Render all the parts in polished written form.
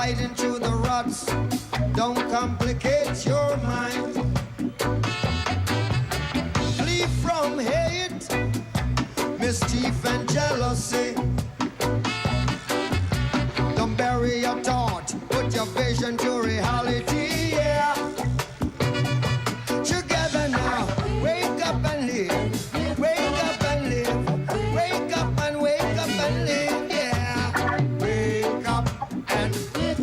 right into the ruts. Don't complicate your mind. Flee from hate, mischief and jealousy. Don't bury your thought, put your vision to reality, yeah. Together now, wake up and live. Wake up and live. Wake up and wake up and live, yeah. Wake up and live.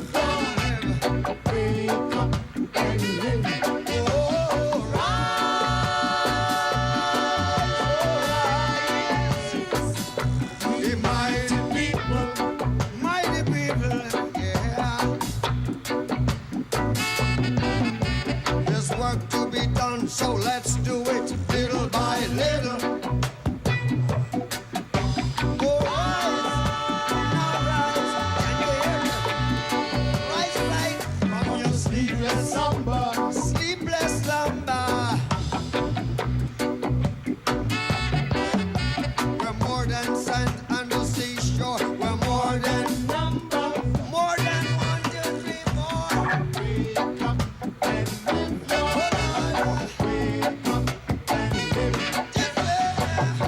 Wake up and live. Oh, rise. The mighty people, yeah. There's work to be done, so let's do it little by little. Oh, rise, can you hear me? Rise right from your sleepless slumber, sleepless slumber. We're more than sand and the seashore. We're more than number, more than 1, 2, 3, 4. Wake up and live, Lord. Wake up and live. Just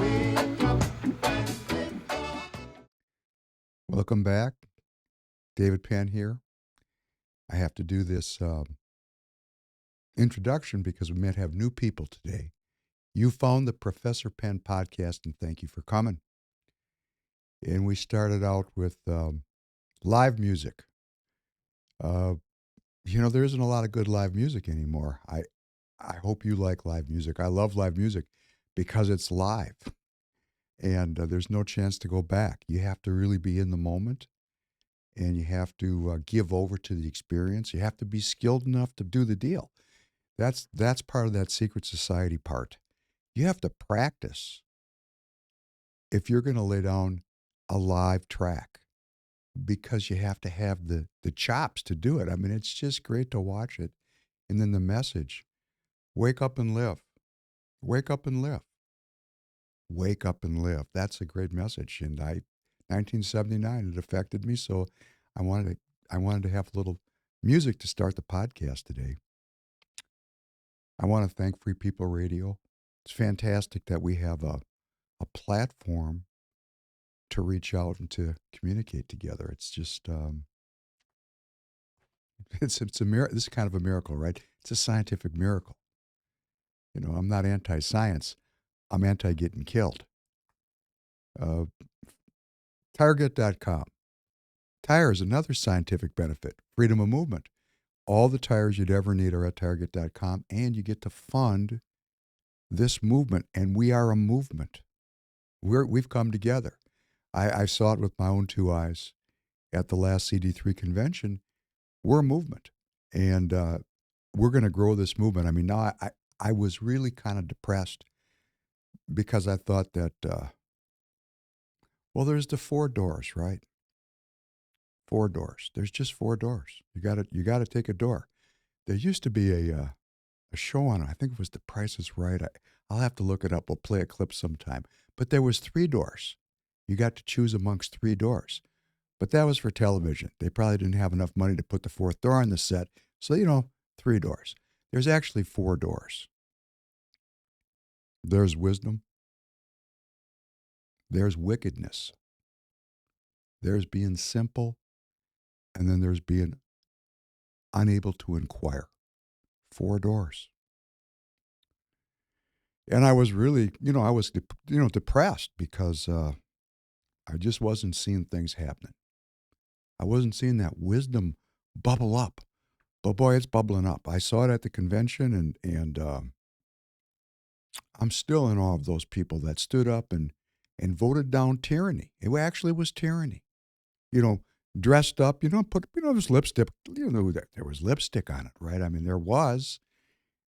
wake up and live, Lord. Welcome back. David Penn here. I have to do this introduction because we might have new people today. You found the Professor Penn podcast, and thank you for coming. And we started out with live music. There isn't a lot of good live music anymore. I hope you like live music. I love live music because it's live. And there's no chance to go back. You have to really be in the moment, and you have to give over to the experience. You have to be skilled enough to do the deal. That's part of that secret society part. You have to practice if you're going to lay down a live track, because you have to have the chops to do it. I mean, it's just great to watch it. And then the message, wake up and live. Wake up and live. Wake up and live. That's a great message. And 1979, it affected me. So I wanted to have a little music to start the podcast today. I want to thank Free People Radio. It's fantastic that we have a platform to reach out and to communicate together. It's just, it's a miracle. This is kind of a miracle, right? It's a scientific miracle. I'm not anti-science. I'm anti-getting killed. Target.com. Tire is another scientific benefit. Freedom of movement. All the tires you'd ever need are at Target.com, and you get to fund this movement, and we are a movement. We've come together. I saw it with my own two eyes at the last CD3 convention. We're a movement, and we're going to grow this movement. I mean, now I was really kind of depressed because I thought that, there's the 4 doors, right? 4 doors. There's just 4 doors. You got to take a door. There used to be a show on it. I think it was The Price is Right. I'll have to look it up. We'll play a clip sometime. But there was 3 doors. You got to choose amongst 3 doors. But that was for television. They probably didn't have enough money to put the 4th door on the set. So, 3 doors. There's actually 4 doors. There's wisdom. There's wickedness. There's being simple. And then there's being unable to inquire. 4 doors. And I was really, depressed because I just wasn't seeing things happening. I wasn't seeing that wisdom bubble up. But boy, it's bubbling up. I saw it at the convention, and I'm still in awe of those people that stood up and voted down tyranny. It actually was tyranny. Dressed up, put, this lipstick, there was lipstick on it, right? I mean, there was.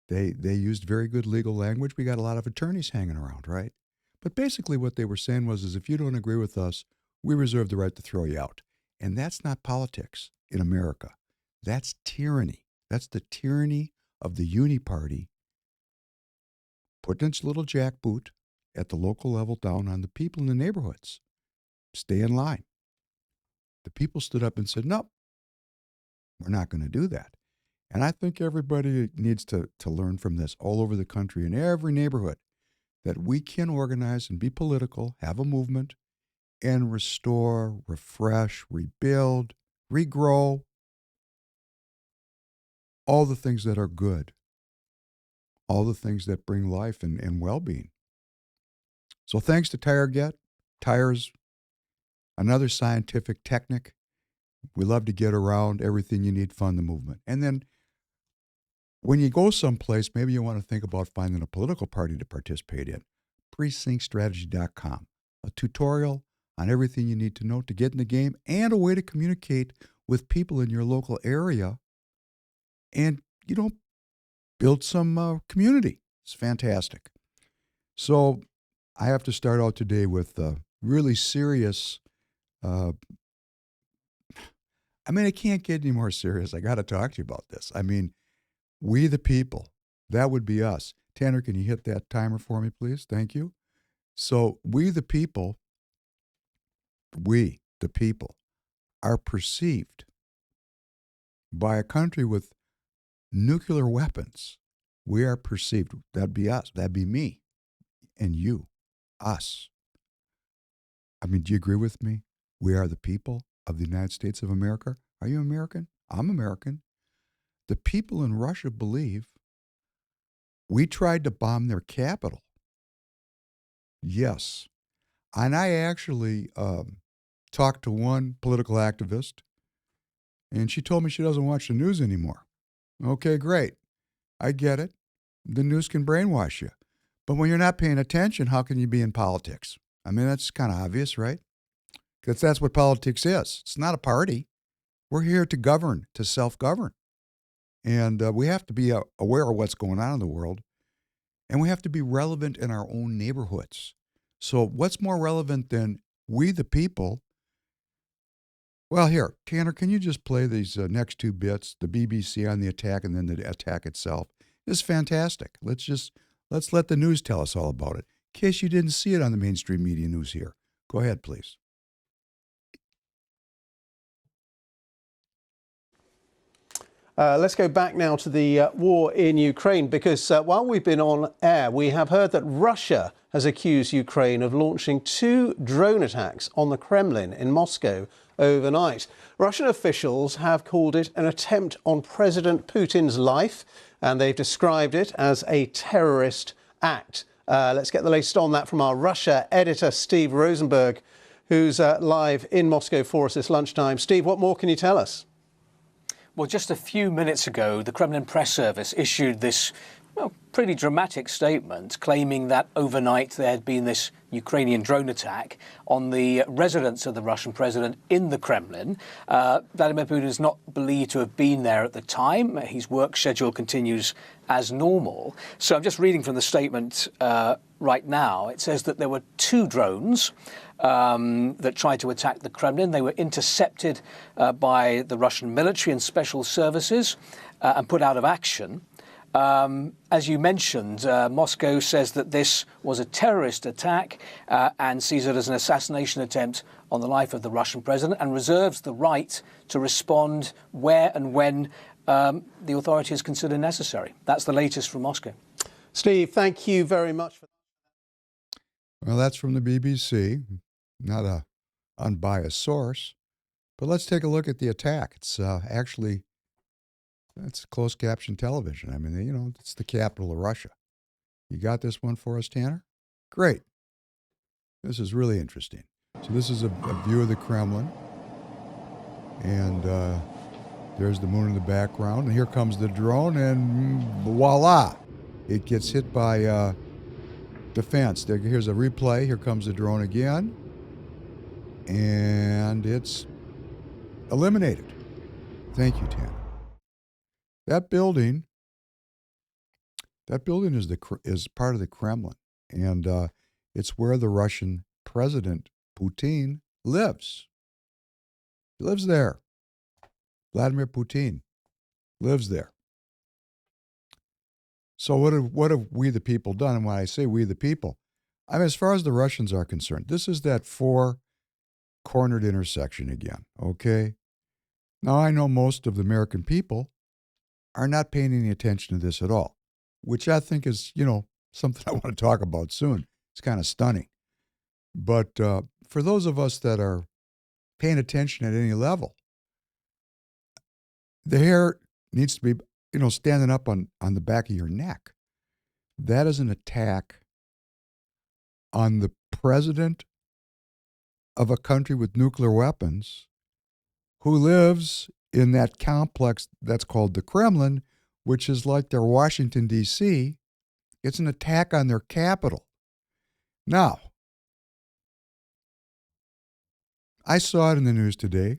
They used very good legal language. We got a lot of attorneys hanging around, right? But basically what they were saying was if you don't agree with us, we reserve the right to throw you out. And that's not politics in America. That's tyranny. That's the tyranny of the uni party putting its little jackboot at the local level down on the people in the neighborhoods. Stay in line. The people stood up and said, no, We're not going to do that. And I think everybody needs to learn from this all over the country in every neighborhood that we can organize and be political, have a movement, and restore, refresh, rebuild, regrow, all the things that are good, all the things that bring life and well being. So thanks to TireGet. Tires, another scientific technique. We love to get around everything you need, fund the movement. And then when you go someplace, maybe you want to think about finding a political party to participate in. Precinctstrategy.com, a tutorial on everything you need to know to get in the game and a way to communicate with people in your local area and, build some community. It's fantastic. So I have to start out today with really serious. It can't get any more serious. I got to talk to you about this. We the people, that would be us. Tanner, can you hit that timer for me, please? Thank you. So we the people are perceived by a country with nuclear weapons. We are perceived. That'd be us. That'd be me and you, us. Do you agree with me? We are the people of the United States of America. Are you American? I'm American. The people in Russia believe we tried to bomb their capital. Yes. And I actually talked to one political activist, and she told me she doesn't watch the news anymore. Okay, great. I get it. The news can brainwash you. But when you're not paying attention, how can you be in politics? That's kind of obvious, right? Because that's what politics is. It's not a party. We're here to govern, to self-govern. And we have to be aware of what's going on in the world. And we have to be relevant in our own neighborhoods. So what's more relevant than we the people? Well, here, Tanner, can you just play these next two bits, the BBC on the attack and then the attack itself? It's fantastic. Let's let the news tell us all about it. In case you didn't see it on the mainstream media news here. Go ahead, please. Let's go back now to the war in Ukraine, because while we've been on air, we have heard that Russia has accused Ukraine of launching 2 drone attacks on the Kremlin in Moscow overnight. Russian officials have called it an attempt on President Putin's life, and they've described it as a terrorist act. Let's get the latest on that from our Russia editor, Steve Rosenberg, who's live in Moscow for us this lunchtime. Steve, what more can you tell us? Well, just a few minutes ago, the Kremlin press service issued this pretty dramatic statement claiming that overnight there had been this Ukrainian drone attack on the residence of the Russian president in the Kremlin. Vladimir Putin is not believed to have been there at the time. His work schedule continues as normal. So I'm just reading from the statement right now. It says that there were 2 drones that tried to attack the Kremlin. They were intercepted by the Russian military and special services and put out of action. As you mentioned, Moscow says that this was a terrorist attack and sees it as an assassination attempt on the life of the Russian president and reserves the right to respond where and when the authorities consider necessary. That's the latest from Moscow. Steve, thank you very much for that. Well, that's from the BBC, not an unbiased source. But let's take a look at the attack. It's closed caption television. It's the capital of Russia. You got this one for us, Tanner? Great. This is really interesting. So this is a view of the Kremlin. And there's the moon in the background. And here comes the drone, and voila. It gets hit by defense. Here's a replay. Here comes the drone again. And it's eliminated. Thank you, Tanner. That building is part of the Kremlin, and it's where the Russian President Putin lives. He lives there. Vladimir Putin lives there. So what have we the people done? And when I say we the people, as far as the Russians are concerned, this is that 4-cornered intersection again, okay? Now, I know most of the American people are not paying any attention to this at all, which I think is, something I want to talk about soon. It's kind of stunning. But for those of us that are paying attention at any level, the hair needs to be, standing up on the back of your neck. That is an attack on the president of a country with nuclear weapons who lives in that complex that's called the Kremlin, which is like their Washington, D.C. It's an attack on their capital. Now, I saw it in the news today.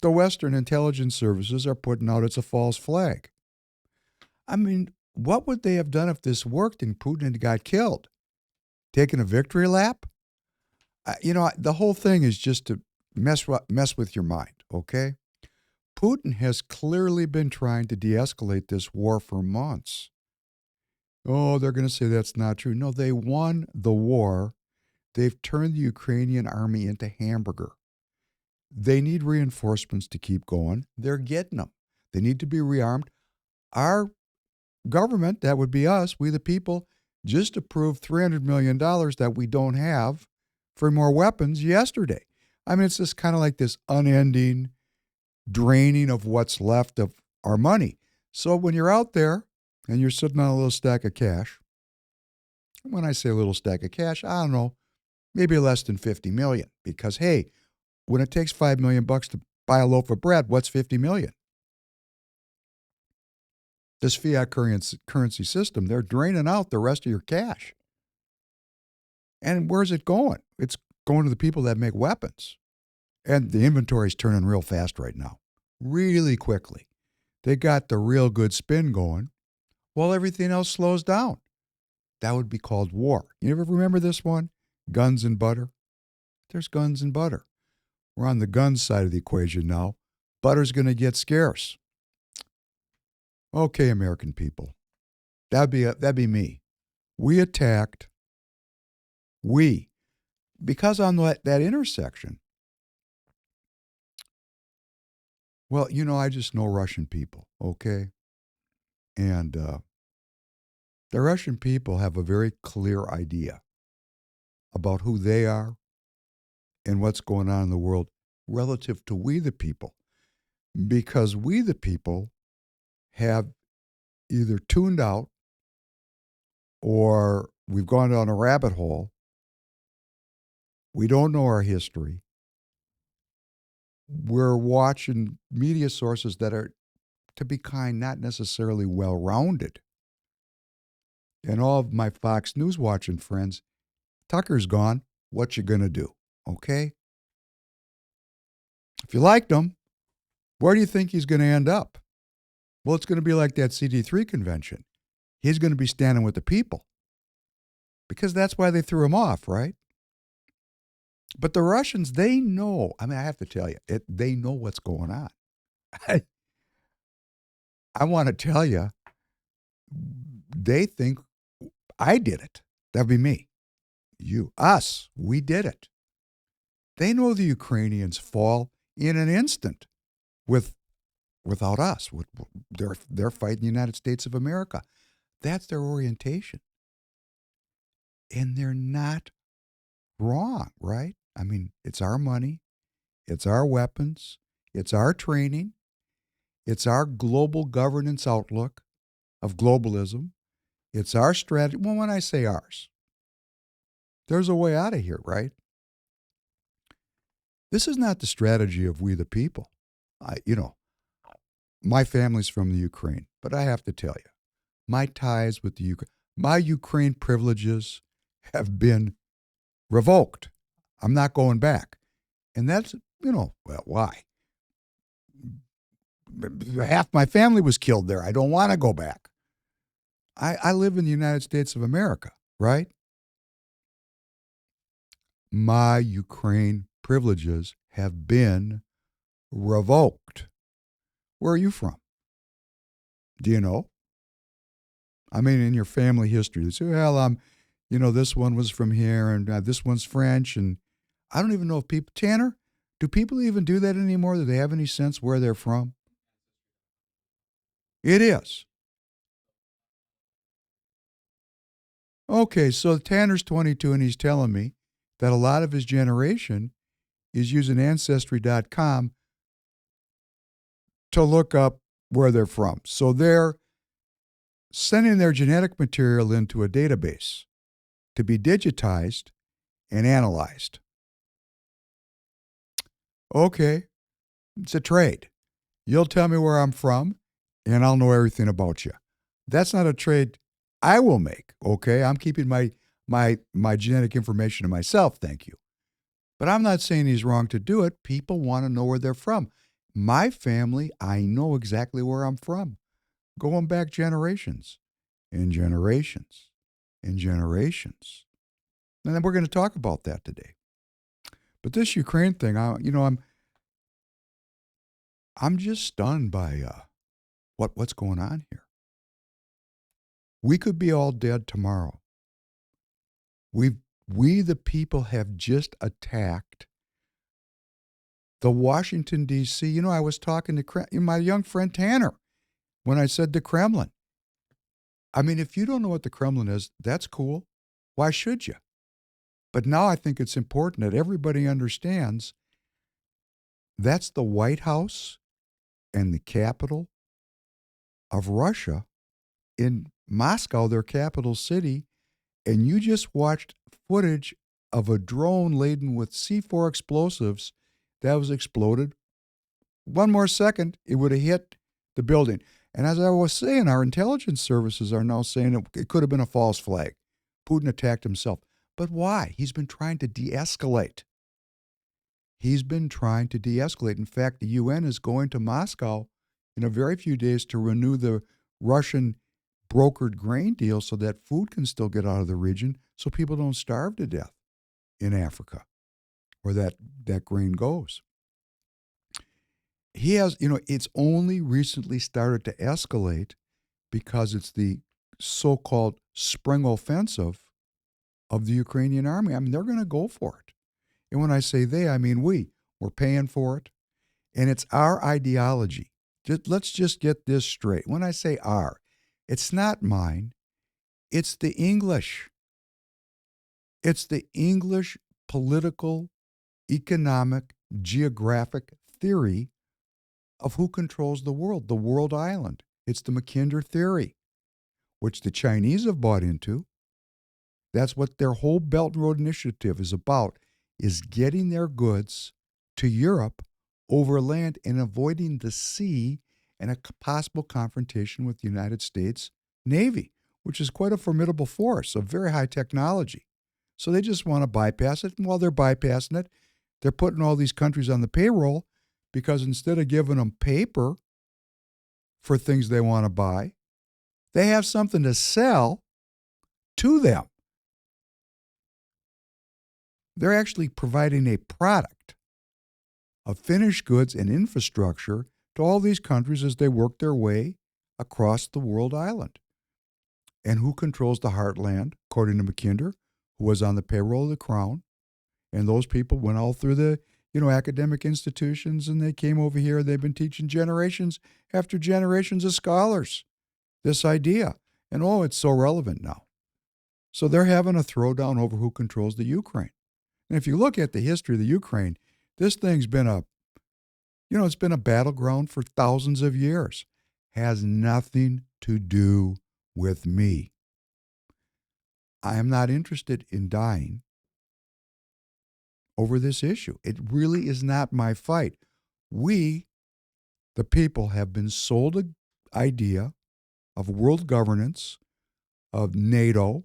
The Western intelligence services are putting out it's a false flag. I mean, what would they have done if this worked and Putin had got killed? Taken a victory lap? The whole thing is just to mess with your mind, okay? Putin has clearly been trying to de-escalate this war for months. Oh, they're going to say that's not true. No, they won the war. They've turned the Ukrainian army into hamburger. They need reinforcements to keep going. They're getting them. They need to be rearmed. Our government, that would be us, we the people, just approved $300 million that we don't have for more weapons yesterday. I mean, it's just kind of like this unending draining of what's left of our money. So when you're out there and you're sitting on a little stack of cash, when I say a little stack of cash, I don't know, maybe less than 50 million. Because, hey, when it takes $5 million to buy a loaf of bread, what's 50 million? This fiat currency system, they're draining out the rest of your cash. And where's it going? It's going to the people that make weapons. And the inventory's turning real fast right now, really quickly. They got the real good spin going while everything else slows down. That would be called war. You ever remember this one? Guns and butter? There's guns and butter. We're on the guns side of the equation now. Butter's going to get scarce. Okay, American people. That'd be me. We attacked. Because on that intersection, well, I just know Russian people, okay? And the Russian people have a very clear idea about who they are and what's going on in the world relative to we the people. Because we the people have either tuned out or we've gone down a rabbit hole. We don't know our history. We're watching media sources that are, to be kind, not necessarily well-rounded. And all of my Fox News watching friends, Tucker's gone. What you gonna do? Okay? If you liked him, where do you think he's gonna end up? Well, it's gonna be like that CD3 convention. He's gonna be standing with the people. Because that's why they threw him off, right? But the Russians, they know. I mean, I have to tell you, they know what's going on. I want to tell you, they think I did it. That'd be me. You, us, we did it. They know the Ukrainians fall in an instant without us. They're fighting the United States of America. That's their orientation. And they're not wrong, right? I mean, it's our money, it's our weapons, it's our training, it's our global governance outlook of globalism, it's our strategy. Well, when I say ours, there's a way out of here, right? This is not the strategy of we the people. My family's from the Ukraine, but I have to tell you, my ties with the Ukraine, my Ukraine privileges have been revoked. I'm not going back. And that's, well, why? Half my family was killed there. I don't want to go back. I live in the United States of America, right? My Ukraine privileges have been revoked. Where are you from? Do you know? I mean, in your family history, they say, well, this one was from here and this one's French. And I don't even know if people, Tanner, Do people even do that anymore? Do they have any sense where they're from? It is. Okay, so Tanner's 22 and he's telling me that a lot of his generation is using Ancestry.com to look up where they're from. So they're sending their genetic material into a database to be digitized and analyzed. Okay, it's a trade. You'll tell me where I'm from, and I'll know everything about you. That's not a trade I will make, okay? I'm keeping my genetic information to myself, thank you. But I'm not saying he's wrong to do it. People want to know where they're from. My family, I know exactly where I'm from, going back generations and generations and generations. And then we're going to talk about that today. But this Ukraine thing, I'm just stunned by what's going on here. We could be all dead tomorrow. We the people have just attacked the Washington, D.C. I was talking to my young friend Tanner when I said the Kremlin. I mean, if you don't know what the Kremlin is, that's cool. Why should you? But now I think it's important that everybody understands that's the White House and the capital of Russia in Moscow, their capital city, and you just watched footage of a drone laden with C4 explosives that was exploded. One more second, it would have hit the building. And as I was saying, our intelligence services are now saying it could have been a false flag. Putin attacked himself. But why? He's been trying to de-escalate. He's been trying to de-escalate. In fact, the UN is going to Moscow in a very few days to renew the Russian brokered grain deal so that food can still get out of the region so people don't starve to death in Africa where that grain goes. He has, it's only recently started to escalate because it's the so-called spring offensive of the Ukrainian army. I mean, they're going to go for it. And when I say they, I mean we. We're paying for it. And it's our ideology. Let's just get this straight. When I say our, it's not mine. It's the English. It's the English political, economic, geographic theory of who controls the world island. It's the Mackinder theory, which the Chinese have bought into. That's what their whole Belt and Road Initiative is about, is getting their goods to Europe over land and avoiding the sea and a possible confrontation with the United States Navy, which is quite a formidable force of very high technology. So they just want to bypass it. And while they're bypassing it, they're putting all these countries on the payroll because instead of giving them paper for things they want to buy, they have something to sell to them. They're actually providing a product of finished goods and infrastructure to all these countries as they work their way across the world island. And who controls the heartland, according to Mackinder, who was on the payroll of the Crown? And those people went all through the academic institutions, and they came over here. They've been teaching generations after generations of scholars this idea. And it's so relevant now. So they're having a throwdown over who controls the Ukraine. And if you look at the history of the Ukraine, this thing's been it's been a battleground for thousands of years. Has nothing to do with me. I am not interested in dying over this issue. It really is not my fight. We, the people, have been sold an idea of world governance, of NATO,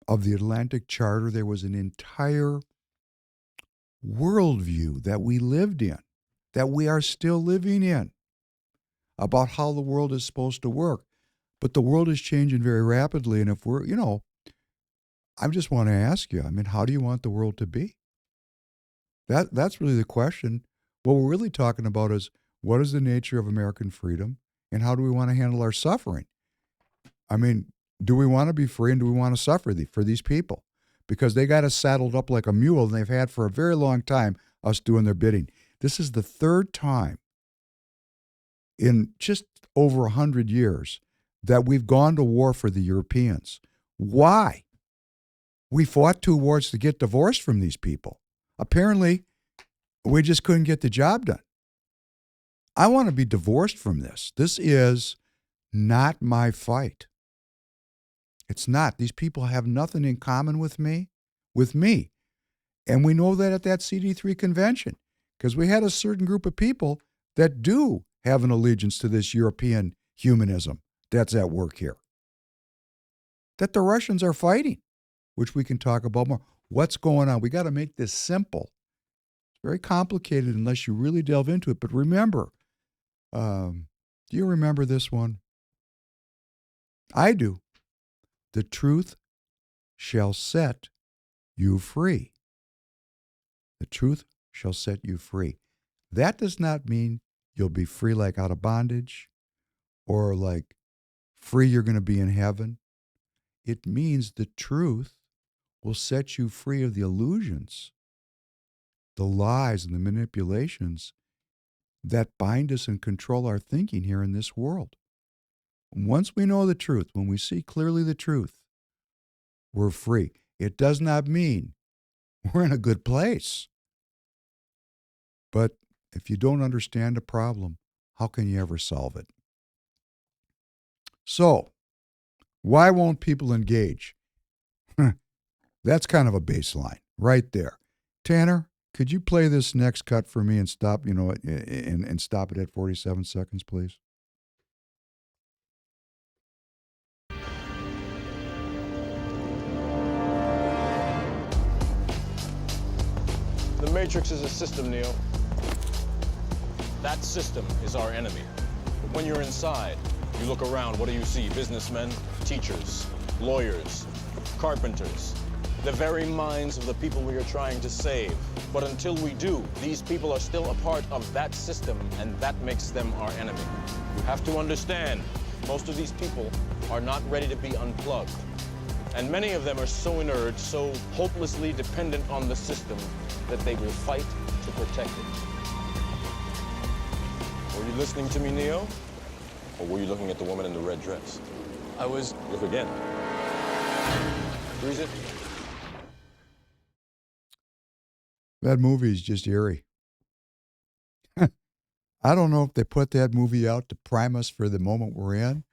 of the Atlantic Charter. There was an entire worldview that we lived in, that we are still living in, about how the world is supposed to work. But the world is changing very rapidly. And if we're, I just want to ask you, how do you want the world to be? That's really the question. What we're really talking about is what is the nature of American freedom and how do we want to handle our suffering? Do we want to be free and do we want to suffer for these people? because they got us saddled up like a mule, and they've had for a very long time us doing their bidding. This is the third time in just over 100 years that we've gone to war for the Europeans. Why? We fought 2 wars to get divorced from these people. Apparently, we just couldn't get the job done. I want to be divorced from this. This is not my fight. It's not. These people have nothing in common with me. And we know that at that CD3 convention, because we had a certain group of people that do have an allegiance to this European humanism that's at work here, that the Russians are fighting, which we can talk about more. What's going on? We got to make this simple. It's very complicated unless you really delve into it. But remember, do you remember this one? I do. The truth shall set you free. The truth shall set you free. That does not mean you'll be free like out of bondage or like free you're going to be in heaven. It means the truth will set you free of the illusions, the lies, and the manipulations that bind us and control our thinking here in this world. Once we know the truth, when we see clearly the truth, we're free. It does not mean we're in a good place. But if you don't understand a problem, how can you ever solve it? So, why won't people engage? That's kind of a baseline right there. Tanner, could you play this next cut for me and stop, and stop it at 47 seconds, please? The Matrix is a system, Neo. That system is our enemy. But when you're inside, you look around, what do you see? Businessmen, teachers, lawyers, carpenters, the very minds of the people we are trying to save. But until we do, these people are still a part of that system, and that makes them our enemy. You have to understand, most of these people are not ready to be unplugged. And many of them are so inert, so hopelessly dependent on the system, that they will fight to protect it. Were you listening to me, Neo? Or were you looking at the woman in the red dress? I was. Look again. Freeze it. That movie is just eerie. I don't know if they put that movie out to prime us for the moment we're in,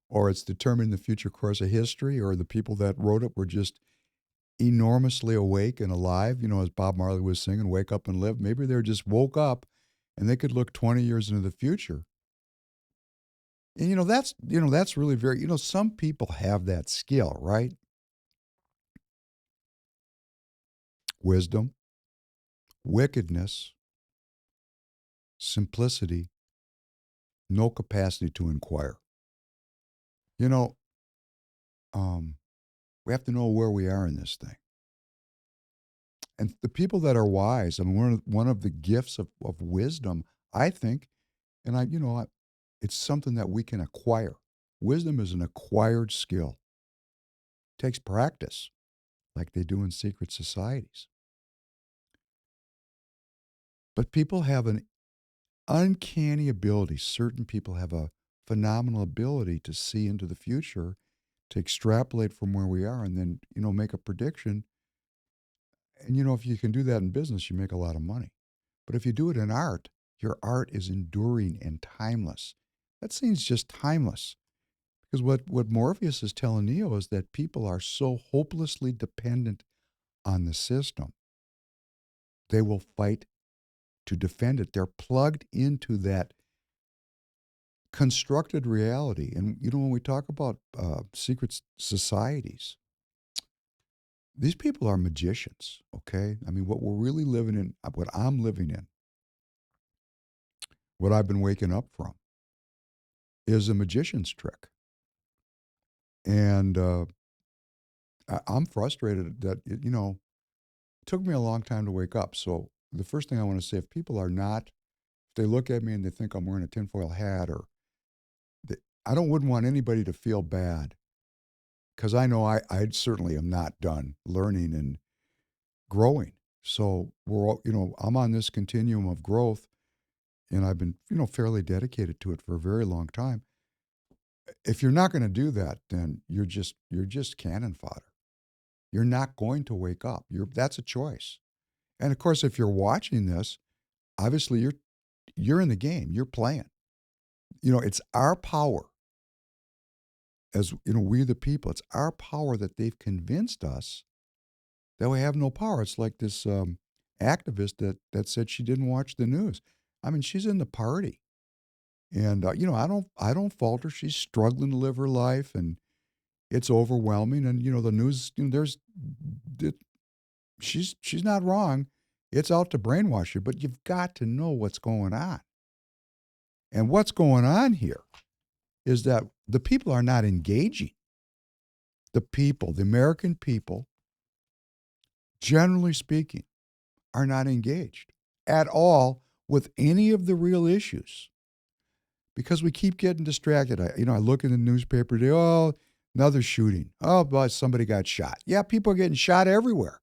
or it's determining the future course of history, or the people that wrote it were just enormously awake and alive, as Bob Marley was singing, wake up and live. Maybe they just woke up and they could look 20 years into the future. And, that's really very, some people have that skill, right? Wisdom, wickedness, simplicity, no capacity to inquire. We have to know where we are in this thing. And the people that are wise, one of the gifts of wisdom, I think, and it's something that we can acquire. Wisdom is an acquired skill. It takes practice, like they do in secret societies. But people have an uncanny ability. Certain people have a phenomenal ability to see into the future, to extrapolate from where we are, and then, make a prediction. And, if you can do that in business, you make a lot of money. But if you do it in art, your art is enduring and timeless. That seems just timeless. Because what Morpheus is telling Neo is that people are so hopelessly dependent on the system, they will fight to defend it. They're plugged into that constructed reality. And, when we talk about secret societies, these people are magicians, okay? What we're really living in, what I'm living in, what I've been waking up from, is a magician's trick. And I'm frustrated that, it took me a long time to wake up. So the first thing I want to say, if people are not, if they look at me and they think I'm wearing a tinfoil hat, or wouldn't want anybody to feel bad because I know I certainly am not done learning and growing. So we're all, I'm on this continuum of growth, and I've been, fairly dedicated to it for a very long time. If you're not going to do that, then you're just cannon fodder. You're not going to wake up. That's a choice. And of course, if you're watching this, obviously you're in the game. You're playing. It's our power as we the people. It's our power that they've convinced us that we have no power. It's like this activist that said she didn't watch the news. I mean, she's in the party, and I don't fault her. She's struggling to live her life, and it's overwhelming. And the news, she's not wrong. It's out to brainwash you, but you've got to know what's going on. And what's going on here is that the people are not engaging. The people, the American people, generally speaking, are not engaged at all with any of the real issues, because we keep getting distracted. I look in the newspaper today, oh, another shooting. Oh, but somebody got shot. Yeah, people are getting shot everywhere.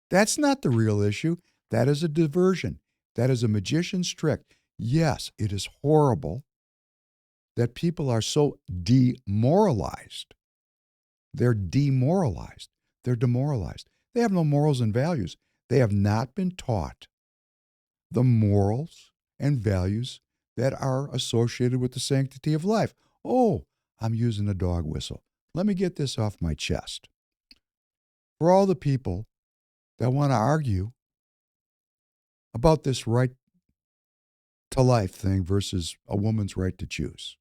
That's not the real issue. That is a diversion. That is a magician's trick. Yes, it is horrible that people are so demoralized. They're demoralized. They're demoralized. They have no morals and values. They have not been taught the morals and values that are associated with the sanctity of life. Oh, I'm using a dog whistle. Let me get this off my chest. For all the people that want to argue about this right to life thing versus a woman's right to choose,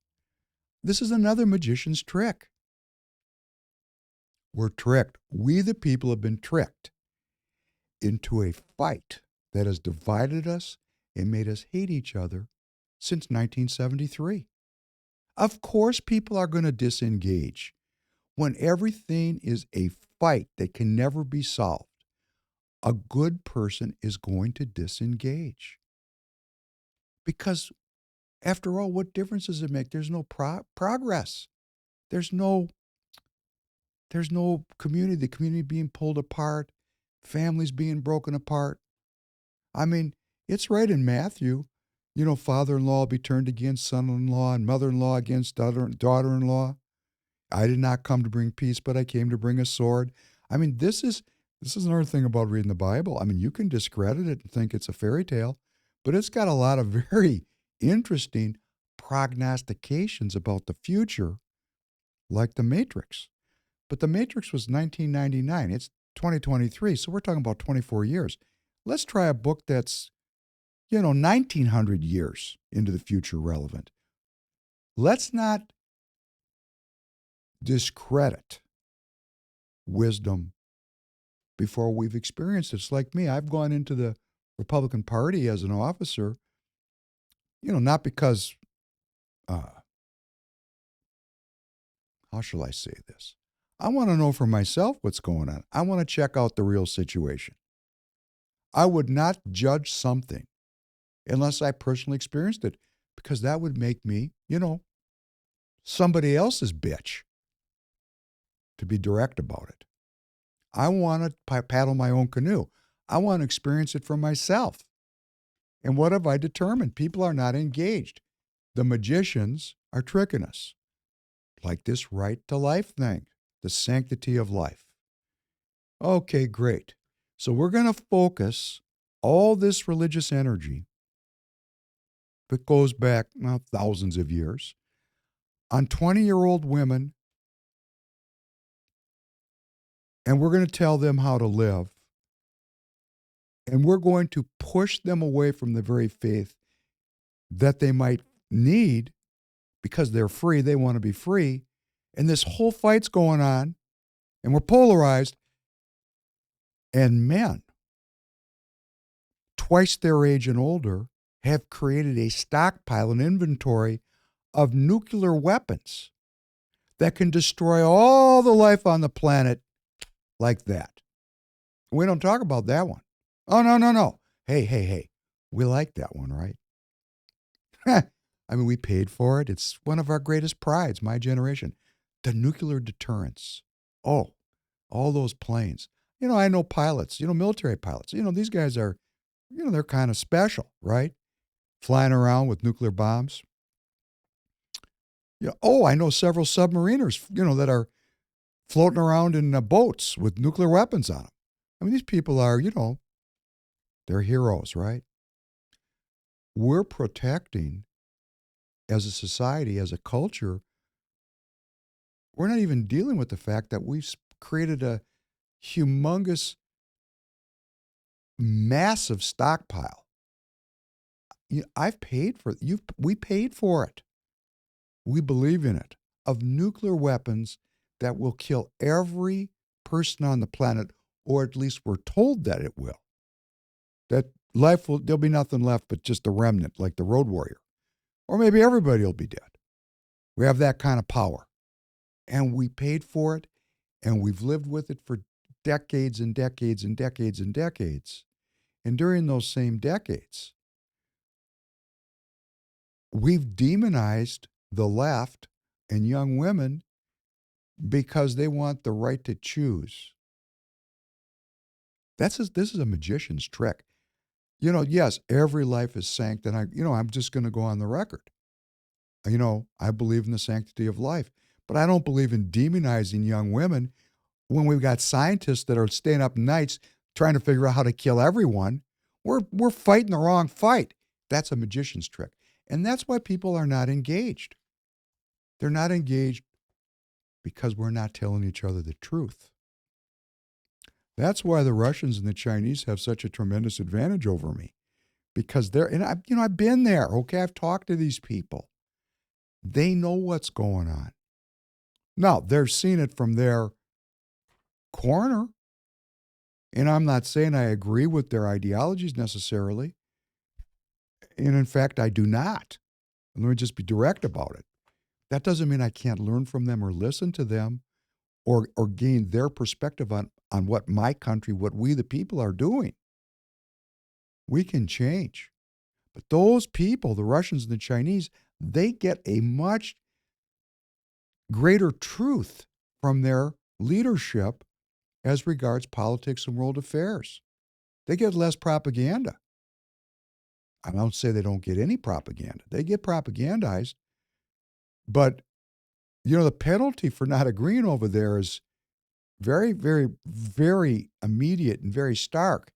this is another magician's trick. We're tricked. We, the people, have been tricked into a fight that has divided us and made us hate each other since 1973. Of course, people are going to disengage. When everything is a fight that can never be solved, a good person is going to disengage. Because, after all, what difference does it make? There's no progress. There's no community, the community being pulled apart, families being broken apart. I mean, it's right in Matthew, father-in-law will be turned against son-in-law and mother-in-law against daughter-in-law. I did not come to bring peace, but I came to bring a sword. I mean, this is another thing about reading the Bible. I mean, you can discredit it and think it's a fairy tale, but it's got a lot of very interesting prognostications about the future, like The Matrix. But The Matrix was 1999. It's 2023, so we're talking about 24 years. Let's try a book that's, 1,900 years into the future relevant. Let's not discredit wisdom before we've experienced it. It's like me. I've gone into the Republican Party as an officer, not because, how shall I say this? I want to know for myself what's going on. I want to check out the real situation. I would not judge something unless I personally experienced it, because that would make me, somebody else's bitch, to be direct about it. I want to paddle my own canoe. I want to experience it for myself. And what have I determined? People are not engaged. The magicians are tricking us, like this right to life thing, the sanctity of life. Okay, great. So we're going to focus all this religious energy that goes back thousands of years on 20-year-old women, and we're going to tell them how to live, and we're going to push them away from the very faith that they might need because they're free. They want to be free. And this whole fight's going on, and we're polarized. And men, twice their age and older, have created a stockpile, an inventory of nuclear weapons that can destroy all the life on the planet like that. We don't talk about that one. Oh, no. Hey. We like that one, right? I mean, we paid for it. It's one of our greatest prides, my generation. The nuclear deterrence. Oh, all those planes. I know pilots, military pilots. These guys are, they're kind of special, right? Flying around with nuclear bombs. I know several submariners, that are floating around in boats with nuclear weapons on them. I mean, these people are, they're heroes, right? We're protecting, as a society, as a culture, we're not even dealing with the fact that we've created a humongous, massive stockpile. I've paid for it. We paid for it. We believe in it, of nuclear weapons that will kill every person on the planet, or at least we're told that it will. That there'll be nothing left but just a remnant, like the Road Warrior. Or maybe everybody will be dead. We have that kind of power. And we paid for it, and we've lived with it for decades and decades and decades and decades. And during those same decades, we've demonized the left and young women because they want the right to choose. This is a magician's trick. Yes, every life is sanctioned. And I'm just going to go on the record. I believe in the sanctity of life, but I don't believe in demonizing young women when we've got scientists that are staying up nights trying to figure out how to kill everyone. We're fighting the wrong fight. That's a magician's trick. And that's why people are not engaged. They're not engaged because we're not telling each other the truth. That's why the Russians and the Chinese have such a tremendous advantage over me, because I've been there. Okay, I've talked to these people. They know what's going on. Now, they're seeing it from their corner, and I'm not saying I agree with their ideologies necessarily. And in fact, I do not. Let me just be direct about it. That doesn't mean I can't learn from them or listen to them or gain their perspective on what my country, what we the people are doing. We can change. But those people, the Russians and the Chinese, they get a much greater truth from their leadership as regards politics and world affairs. They get less propaganda. I don't say they don't get any propaganda. They get propagandized. But, the penalty for not agreeing over there is very, very, very immediate and very stark.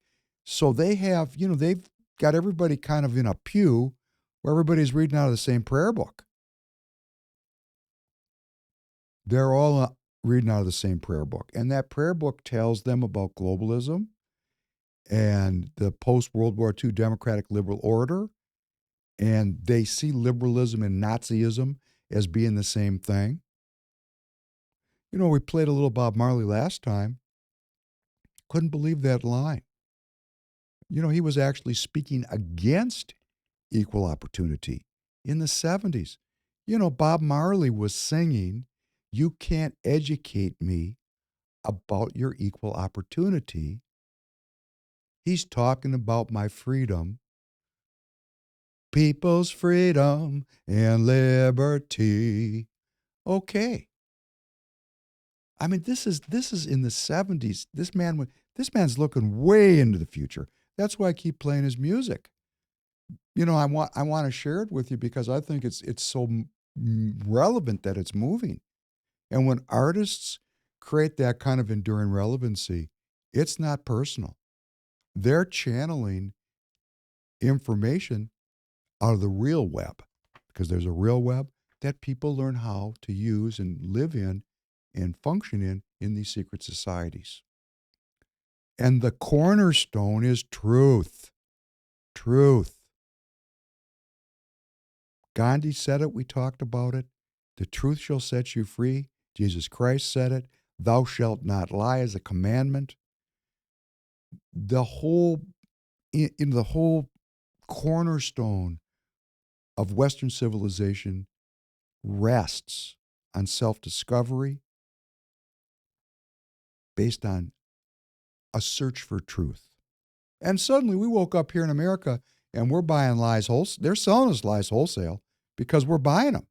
So they have, they've got everybody kind of in a pew where everybody's reading out of the same prayer book. They're all reading out of the same prayer book. And that prayer book tells them about globalism and the post-World War II democratic liberal order. And they see liberalism and Nazism as being the same thing. We played a little Bob Marley last time. Couldn't believe that line. He was actually speaking against equal opportunity in the 70s. Bob Marley was singing, "You can't educate me about your equal opportunity." He's talking about my freedom, people's freedom and liberty. Okay. I mean, this is in the 70s. This man's looking way into the future. That's why I keep playing his music. I want to share it with you because I think it's so relevant that it's moving. And when artists create that kind of enduring relevancy, it's not personal. They're channeling information out of the real web, because there's a real web that people learn how to use and live in and function in these secret societies. And the cornerstone is truth. Truth. Gandhi said it. We talked about it. The truth shall set you free. Jesus Christ said it. Thou shalt not lie as a commandment. The whole cornerstone of Western civilization rests on self-discovery based on a search for truth. And suddenly we woke up here in America and we're buying lies wholesale. They're selling us lies wholesale because we're buying them.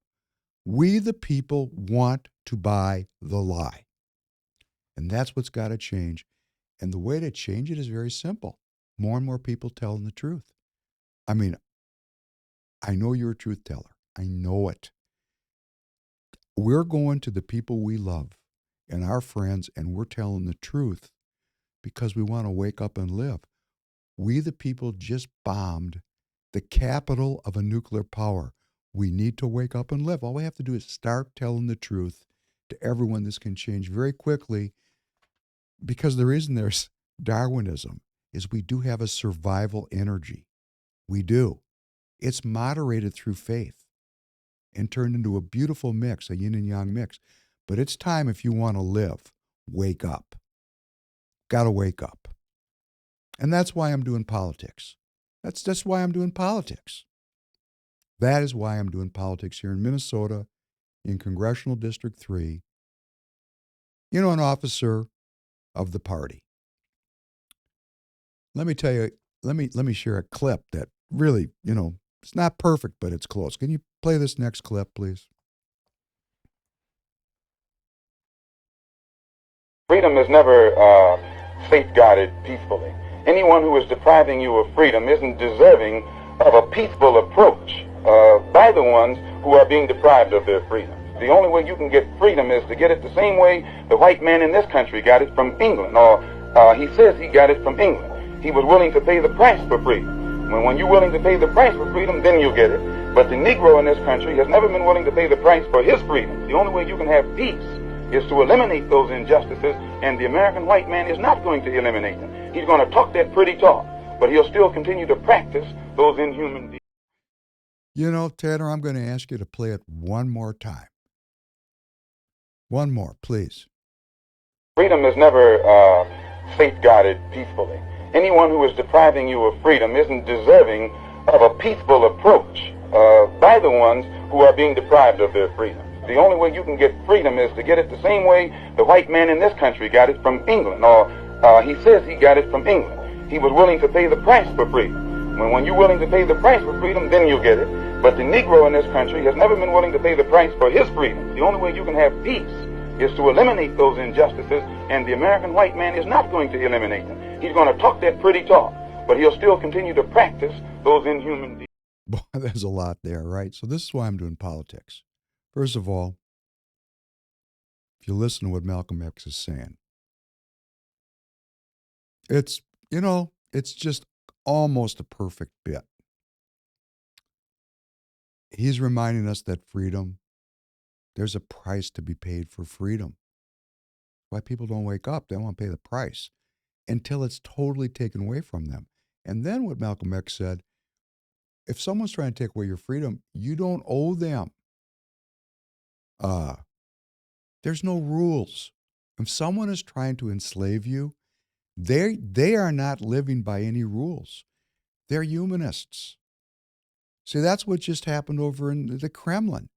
We, the people, want to buy the lie. And that's what's got to change. And the way to change it is very simple. More and more people telling the truth. I mean, I know you're a truth teller. I know it. We're going to the people we love and our friends, and we're telling the truth because we want to wake up and live. We, the people, just bombed the capital of a nuclear power. We need to wake up and live. All we have to do is start telling the truth to everyone. This can change very quickly, because the reason there's Darwinism is we do have a survival energy. We do. It's moderated through faith and turned into a beautiful mix, a yin and yang mix. But it's time, if you want to live, wake up. Got to wake up. And that's why I'm doing politics. That's why I'm doing politics. That is why I'm doing politics here in Minnesota, in Congressional District 3. You know, an officer of the party. Let me tell you, let me share a clip that really, it's not perfect, but it's close. Can you play this next clip, please? Freedom is never safeguarded peacefully. Anyone who is depriving you of freedom isn't deserving of a peaceful approach by the ones who are being deprived of their freedom. The only way you can get freedom is to get it the same way the white man in this country got it from England, or he says he got it from England. He was willing to pay the price for freedom. When you're willing to pay the price for freedom, then you get it. But the Negro in this country has never been willing to pay the price for his freedom. The only way you can have peace is to eliminate those injustices, and the American white man is not going to eliminate them. He's going to talk that pretty talk, but he'll still continue to practice those inhuman deeds. You know, Tanner, I'm going to ask you to play it one more time. One more, please. Freedom is never safeguarded peacefully. Anyone who is depriving you of freedom isn't deserving of a peaceful approach by the ones who are being deprived of their freedom. The only way you can get freedom is to get it the same way the white man in this country got it from England, or he says he got it from England. He was willing to pay the price for freedom. When you're willing to pay the price for freedom, then you get it. But the Negro in this country has never been willing to pay the price for his freedom. The only way you can have peace is to eliminate those injustices, and the American white man is not going to eliminate them. He's going to talk that pretty talk, but he'll still continue to practice those inhuman deeds. Boy, there's a lot there, right? So this is why I'm doing politics. First of all, if you listen to what Malcolm X is saying, it's just almost a perfect bit. He's reminding us that freedom, there's a price to be paid for freedom. Why people don't wake up, they don't want to pay the price until it's totally taken away from them. And then what Malcolm X said, if someone's trying to take away your freedom, you don't owe them. There's no rules. If someone is trying to enslave you, they are not living by any rules. They're humanists. See, that's what just happened over in the Kremlin.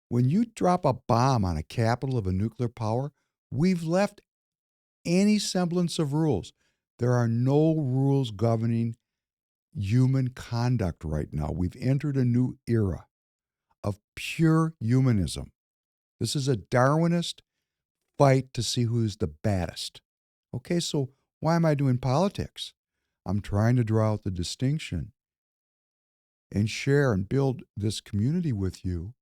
When you drop a bomb on a capital of a nuclear power, we've left any semblance of rules. There are no rules governing human conduct right now. We've entered a new era of pure humanism. This is a Darwinist fight to see who's the baddest. Okay, so why am I doing politics? I'm trying to draw out the distinction and share and build this community with you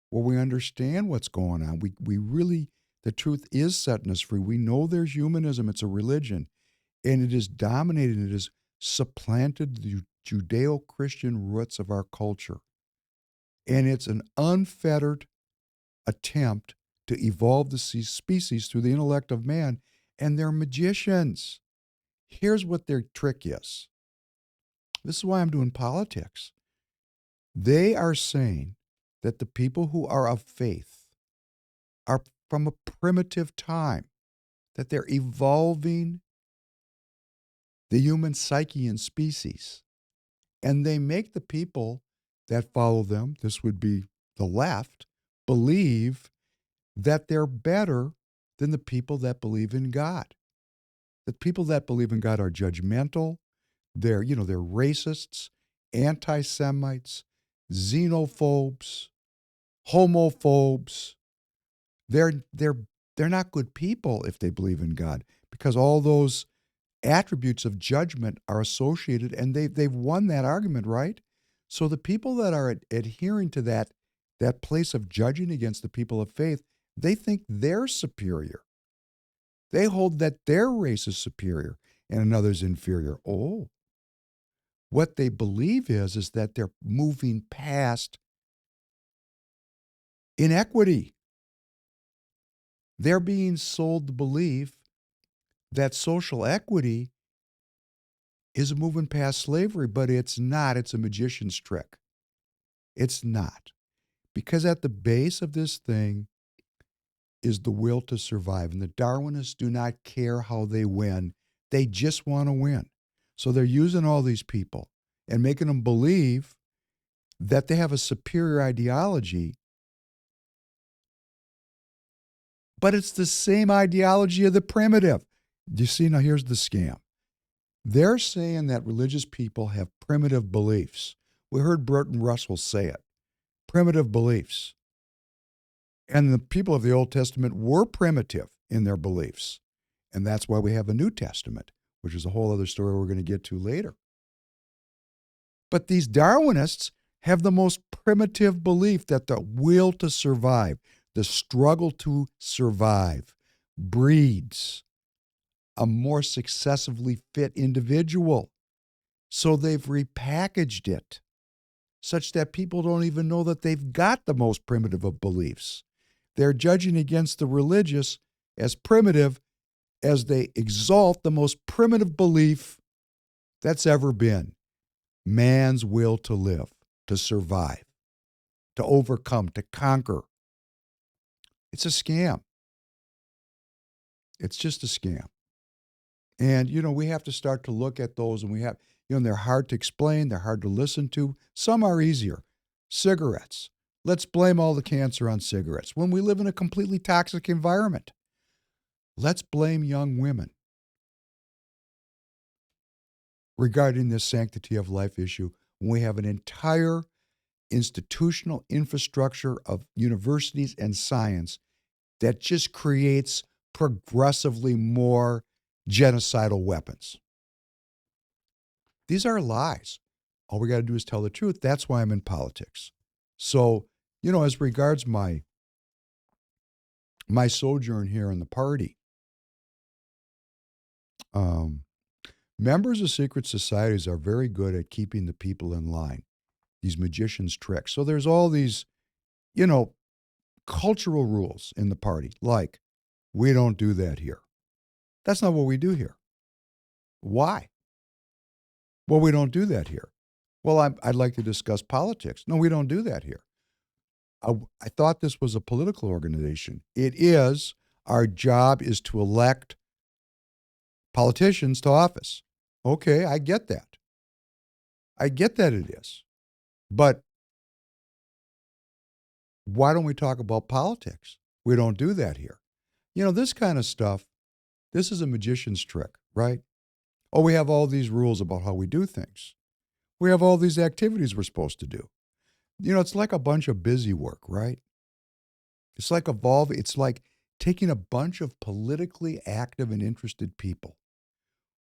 where we understand what's going on. We really, the truth is setting us free. We know there's humanism. It's a religion, and it is dominated. It has supplanted the Judeo-Christian roots of our culture. And it's an unfettered attempt to evolve the species through the intellect of man, and they're magicians. Here's what their trick is. This is why I'm doing politics. They are saying that the people who are of faith are from a primitive time, that they're evolving the human psyche and species. And they make the people that follow them, this would be the left, believe that they're better than the people that believe in God. The people that believe in God are judgmental, they're racists, anti-Semites, xenophobes, homophobes. They're not good people if they believe in God, because all those attributes of judgment are associated, and they've won that argument, right? So the people that are adhering to that place of judging against the people of faith, they think they're superior. They hold that their race is superior and another's inferior. Oh, what they believe is that they're moving past inequity. They're being sold the belief that social equity is moving past slavery, but it's not. It's a magician's trick. It's not. Because at the base of this thing is the will to survive. And the Darwinists do not care how they win. They just want to win. So they're using all these people and making them believe that they have a superior ideology. But it's the same ideology of the primitive. You see, now here's the scam. They're saying that religious people have primitive beliefs. We heard Bertrand Russell say it. Primitive beliefs. And the people of the Old Testament were primitive in their beliefs. And that's why we have a New Testament, which is a whole other story we're going to get to later. But these Darwinists have the most primitive belief that the will to survive, the struggle to survive, breeds a more successively fit individual. So they've repackaged it such that people don't even know that they've got the most primitive of beliefs. They're judging against the religious as primitive as they exalt the most primitive belief that's ever been: man's will to live, to survive, to overcome, to conquer. It's a scam. It's just a scam. And, we have to start to look at those, and we have, they're hard to explain, they're hard to listen to. Some are easier. Cigarettes. Let's blame all the cancer on cigarettes when we live in a completely toxic environment. Let's blame young women regarding this sanctity of life issue when we have an entire institutional infrastructure of universities and science that just creates progressively more genocidal weapons. These are lies. All we got to do is tell the truth. That's why I'm in politics. So, as regards my sojourn here in the party, members of secret societies are very good at keeping the people in line, these magicians' tricks. So there's all these, cultural rules in the party, like, we don't do that here. That's not what we do here. Why? Well, we don't do that here. Well, I'd like to discuss politics. No, we don't do that here. I thought this was a political organization. It is. Our job is to elect politicians to office. Okay, I get that. I get that it is. But why don't we talk about politics? We don't do that here. This kind of stuff, this is a magician's trick, right? Oh, we have all these rules about how we do things. We have all these activities we're supposed to do. It's like a bunch of busy work, right? It's like evolving. It's like taking a bunch of politically active and interested people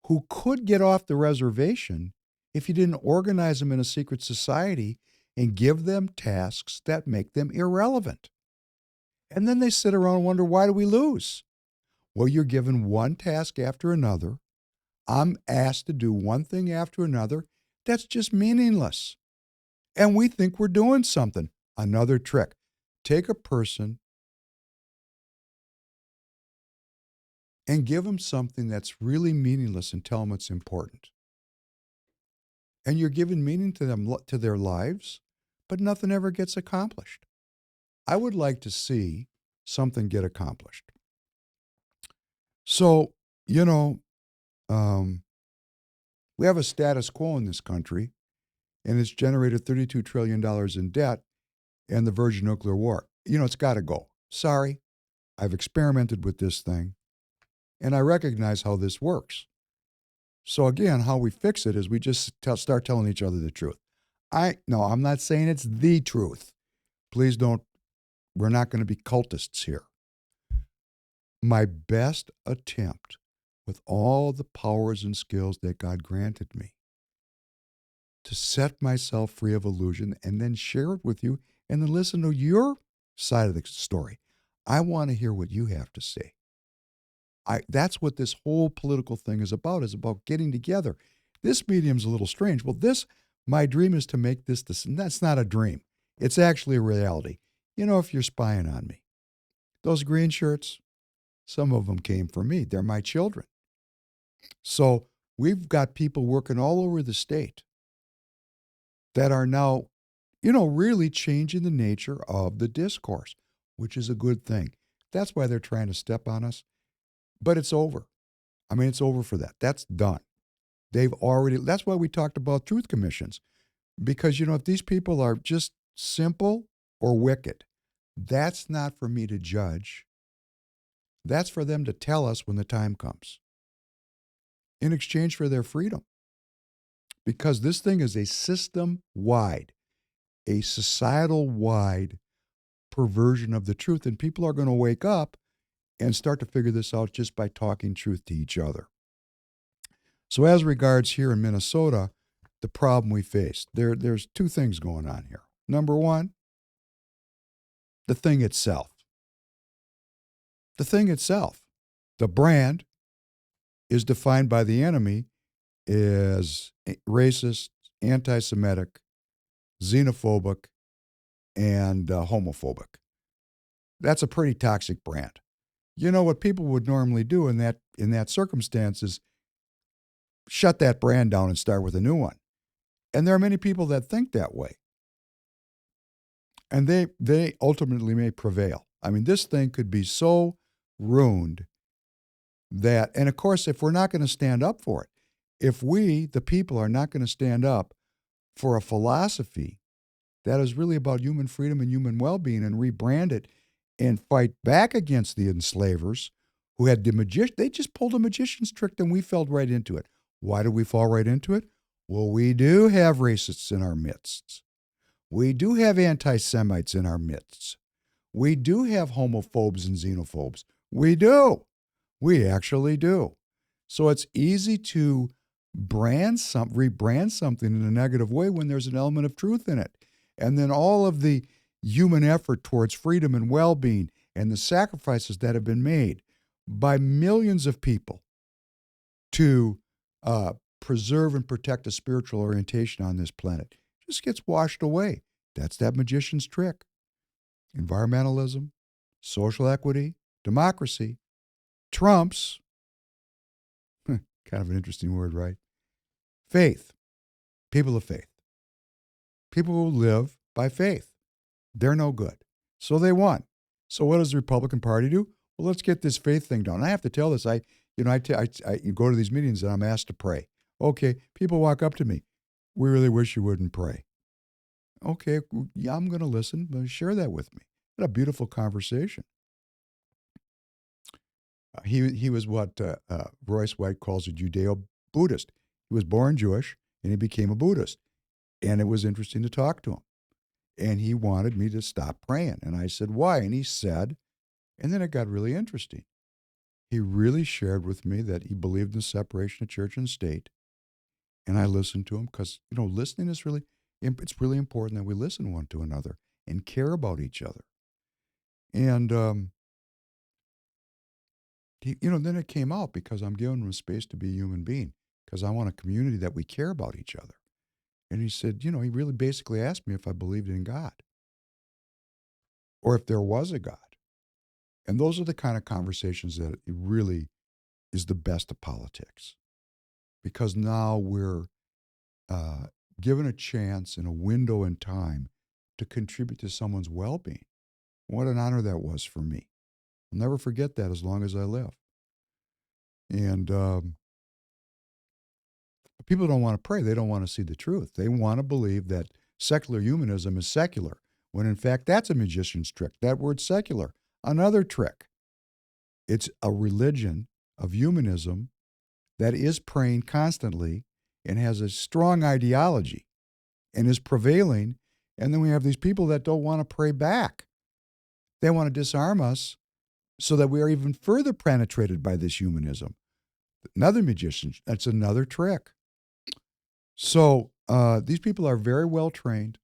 who could get off the reservation if you didn't organize them in a secret society and give them tasks that make them irrelevant. And then they sit around and wonder, why do we lose? Well, you're given one task after another. I'm asked to do one thing after another. That's just meaningless. And we think we're doing something. Another trick. Take a person and give them something that's really meaningless and tell them it's important. And you're giving meaning to them, to their lives, but nothing ever gets accomplished. I would like to see something get accomplished. So, we have a status quo in this country, and it's generated $32 trillion in debt and the Virgin Nuclear War. It's got to go. Sorry, I've experimented with this thing, and I recognize how this works. So again, how we fix it is we just start telling each other the truth. I'm not saying it's the truth. Please don't we're not going to be cultists here. My best attempt with all the powers and skills that God granted me to set myself free of illusion and then share it with you and then listen to your side of the story. I want to hear what you have to say. That's what this whole political thing is about getting together. This medium's a little strange. Well, my dream is to make this, and that's not a dream. It's actually a reality. You know, if you're spying on me, those green shirts, some of them came from me. They're my children. So we've got people working all over the state that are now, really changing the nature of the discourse, which is a good thing. That's why they're trying to step on us. But it's over. I mean, it's over for that. That's done. That's why we talked about truth commissions. Because, if these people are just simple or wicked, that's not for me to judge. That's for them to tell us when the time comes in exchange for their freedom. Because this thing is a system-wide, a societal-wide perversion of the truth. And people are going to wake up and start to figure this out just by talking truth to each other. So as regards here in Minnesota, the problem we faced, there's two things going on here. Number one, the thing itself. The thing itself. The brand is defined by the enemy as racist, anti-Semitic, xenophobic, and homophobic. That's a pretty toxic brand. You know what people would normally do in that circumstance is shut that brand down and start with a new one. And there are many people that think that way. And they ultimately may prevail. I mean, this thing could be so ruined that, and of course, if we're not going to stand up for it, if we, the people, are not going to stand up for a philosophy that is really about human freedom and human well-being and rebrand it and fight back against the enslavers who had they just pulled a magician's trick and we fell right into it. Why did we fall right into it? Well, we do have racists in our midst. We do have anti-Semites in our midst. We do have homophobes and xenophobes. We do. We actually do. So it's easy to rebrand something in a negative way when there's an element of truth in it. And then all of the human effort towards freedom and well-being and the sacrifices that have been made by millions of people to preserve and protect a spiritual orientation on this planet just gets washed away. That's that magician's trick. Environmentalism, social equity, democracy trumps, kind of an interesting word, right? Faith. People of faith. People who live by faith. They're no good. So they won. So what does the Republican Party do? Well, let's get this faith thing done. I have to tell this. I go to these meetings and I'm asked to pray. Okay, people walk up to me. We really wish you wouldn't pray. Okay, yeah, I'm going to listen. But share that with me. What a beautiful conversation. He was what Royce White calls a Judeo-Buddhist. He was born Jewish and he became a Buddhist. And it was interesting to talk to him. And he wanted me to stop praying. And I said, why? And he said, and then it got really interesting. He really shared with me that he believed in the separation of church and state. And I listened to him because, listening is it's really important that we listen one to another and care about each other. And, then it came out because I'm giving him space to be a human being because I want a community that we care about each other. And he said, he really basically asked me if I believed in God or if there was a God. And those are the kind of conversations that it really is the best of politics because now we're given a chance and a window in time to contribute to someone's well-being. What an honor that was for me. I'll never forget that as long as I live. And people don't want to pray. They don't want to see the truth. They want to believe that secular humanism is secular, when in fact that's a magician's trick. That word secular, another trick. It's a religion of humanism that is praying constantly and has a strong ideology and is prevailing. And then we have these people that don't want to pray back. They want to disarm us so that we are even further penetrated by this humanism. Another magician, that's another trick. So these people are very well trained,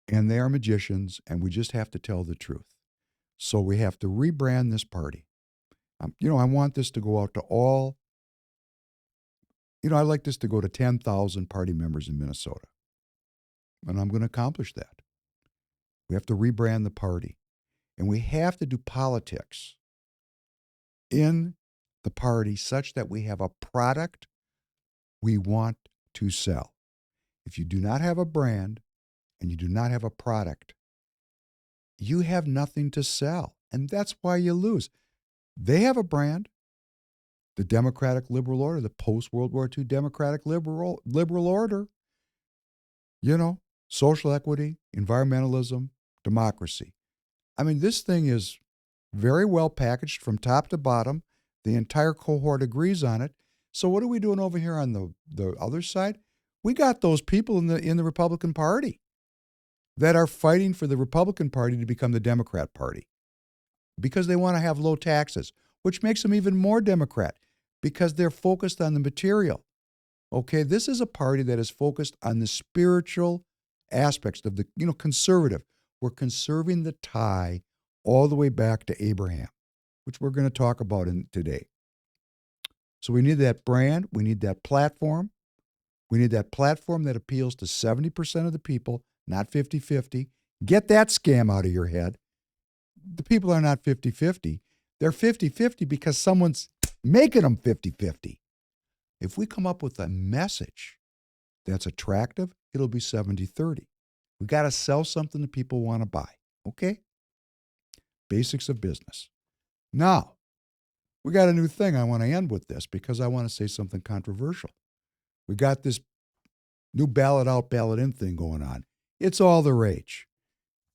and they are magicians, and we just have to tell the truth. So we have to rebrand this party. I want this to go out to all, I'd like this to go to 10,000 party members in Minnesota. And I'm going to accomplish that. We have to rebrand the party. And we have to do politics in the party such that we have a product we want to sell. If you do not have a brand and you do not have a product, you have nothing to sell. And that's why you lose. They have a brand, the Democratic Liberal Order, the post-World War II Democratic Liberal Order. Social equity, environmentalism, democracy. I mean, this thing is very well packaged from top to bottom. The entire cohort agrees on it. So what are we doing over here on the other side? We got those people in the Republican Party that are fighting for the Republican Party to become the Democrat Party because they want to have low taxes, which makes them even more Democrat because they're focused on the material. Okay, this is a party that is focused on the spiritual aspects of the, conservative. We're conserving the tie all the way back to Abraham, which we're going to talk about today. So we need that brand. We need that platform. We need that platform that appeals to 70% of the people, not 50-50. Get that scam out of your head. The people are not 50-50. They're 50-50 because someone's making them 50-50. If we come up with a message that's attractive, it'll be 70-30. We got to sell something that people want to buy, okay? Basics of business. Now, we got a new thing. I want to end with this because I want to say something controversial. We got this new ballot out, ballot in thing going on. It's all the rage.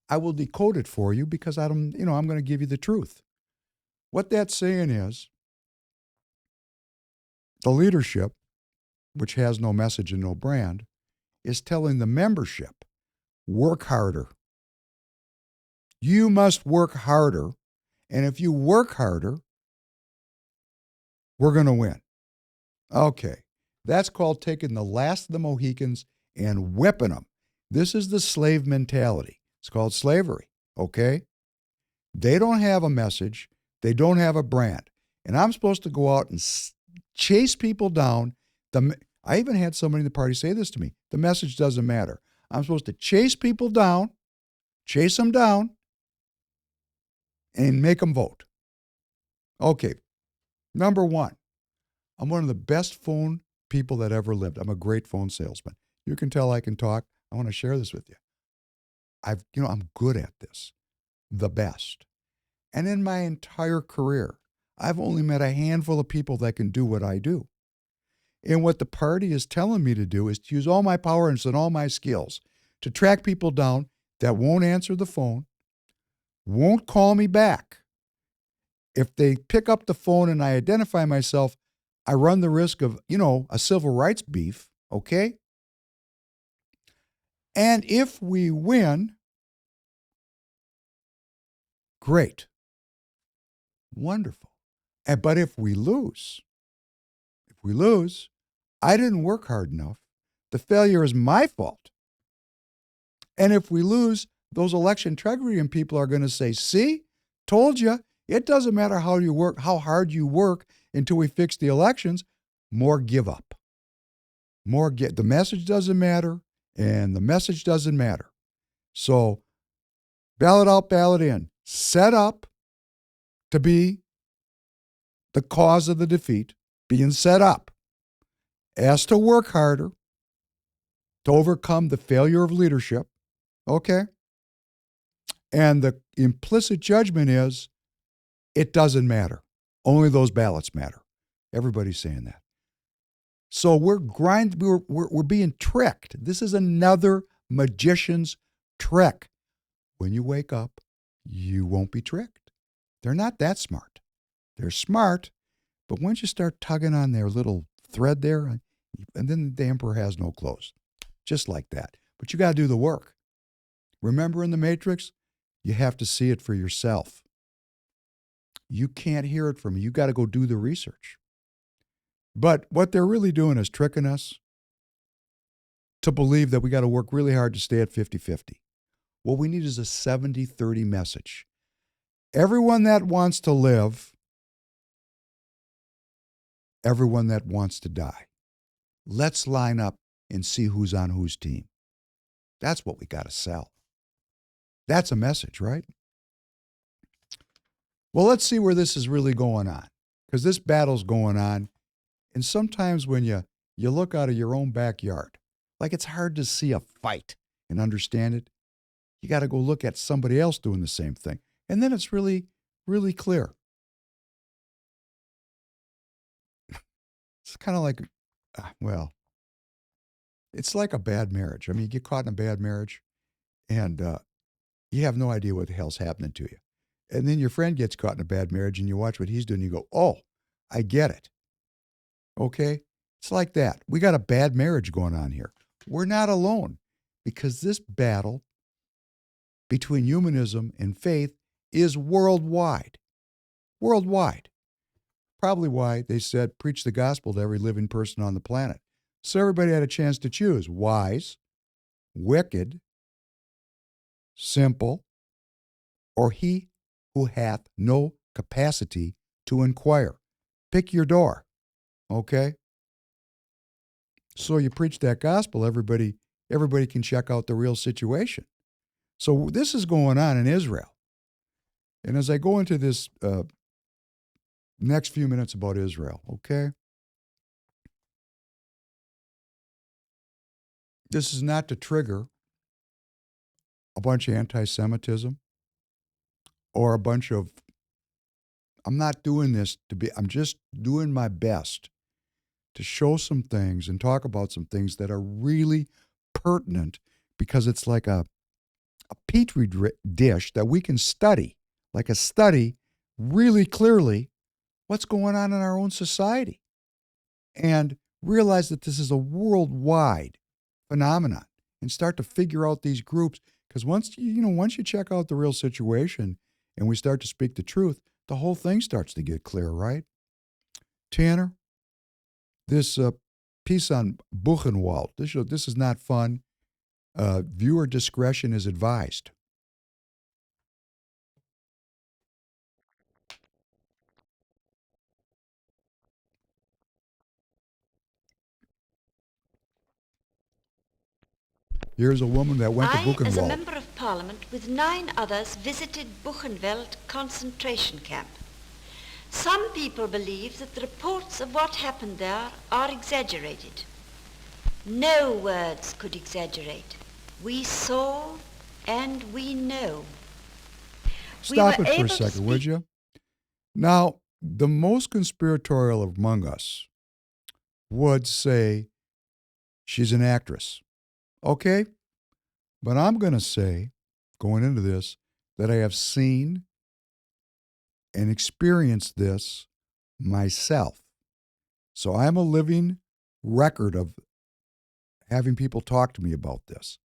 I will decode it for you because I'm going to give you the truth. What that's saying is the leadership, which has no message and no brand, is telling the membership, work harder. You must work harder. And if you work harder, we're going to win. Okay. That's called taking the last of the Mohicans and whipping them. This is the slave mentality. It's called slavery. Okay. They don't have a message. They don't have a brand. And I'm supposed to go out and chase people down. I even had somebody in the party say this to me. The message doesn't matter. I'm supposed to chase people down, chase them down, and make them vote. Okay. Number one, I'm one of the best phone people that ever lived. I'm a great phone salesman. You can tell I can talk. I want to share this with you. I'm good at this. The best. And in my entire career, I've only met a handful of people that can do what I do. And what the party is telling me to do is to use all my power and all my skills to track people down that won't answer the phone, won't call me back. If they pick up the phone and I identify myself, I run the risk of, a civil rights beef, okay? And if we win, great. Wonderful. But if we lose, I didn't work hard enough. The failure is my fault. And if we lose, those election integrity people are going to say, see, told you, it doesn't matter how hard you work until we fix the elections, more give up. The message doesn't matter, and the message doesn't matter. So, ballot out, ballot in. Set up to be the cause of the defeat, being set up. Asked to work harder to overcome the failure of leadership, okay? And the implicit judgment is, it doesn't matter. Only those ballots matter. Everybody's saying that. So we're being tricked. This is another magician's trick. When you wake up, you won't be tricked. They're not that smart. They're smart, but once you start tugging on their little thread there, and then the emperor has no clothes. Just like that. But you got to do the work. Remember in the Matrix, You have to see it for yourself. You can't hear it from me. You got to go do the research. But what they're really doing is tricking us to believe that we got to work really hard to stay at 50-50. What we need is a 70-30 message. Everyone that wants to live, everyone that wants to die. Let's line up and see who's on whose team. That's what we got to sell. That's a message, right? Well, let's see where this is really going on, because this battle's going on. And sometimes when you look out of your own backyard, like it's hard to see a fight and understand it. You got to go look at somebody else doing the same thing. And then it's really, really clear. It's kind of like, well, it's like a bad marriage. I mean, you get caught in a bad marriage and you have no idea what the hell's happening to you. And then your friend gets caught in a bad marriage and you watch what he's doing. And you go, oh, I get it. Okay? It's like that. We got a bad marriage going on here. We're not alone, because this battle between humanism and faith is worldwide. Worldwide. Probably why they said, preach the gospel to every living person on the planet. So everybody had a chance to choose wise, wicked, simple, or he who hath no capacity to inquire. Pick your door, okay? So you preach that gospel, everybody can check out the real situation. So this is going on in Israel. And as I go into this next few minutes about Israel, okay? This is not to trigger a bunch of anti-Semitism or a bunch of, I'm not doing this I'm just doing my best to show some things and talk about some things that are really pertinent, because it's like a petri dish that we can study, like a study really clearly what's going on in our own society, and realize that this is a worldwide phenomenon, and start to figure out these groups. Because once you check out the real situation and we start to speak the truth, the whole thing starts to get clear, right? Tanner, this piece on Buchenwald, this is not fun. Viewer discretion is advised. Here's a woman that went to Buchenwald. I, as a member of parliament, with 9 others, visited Buchenwald concentration camp. Some people believe that the reports of what happened there are exaggerated. No words could exaggerate. We saw and we know. Stop it for a second, would you? Now, the most conspiratorial among us would say she's an actress. Okay? But I'm going to say, going into this, that I have seen and experienced this myself. So I'm a living record of having people talk to me about this.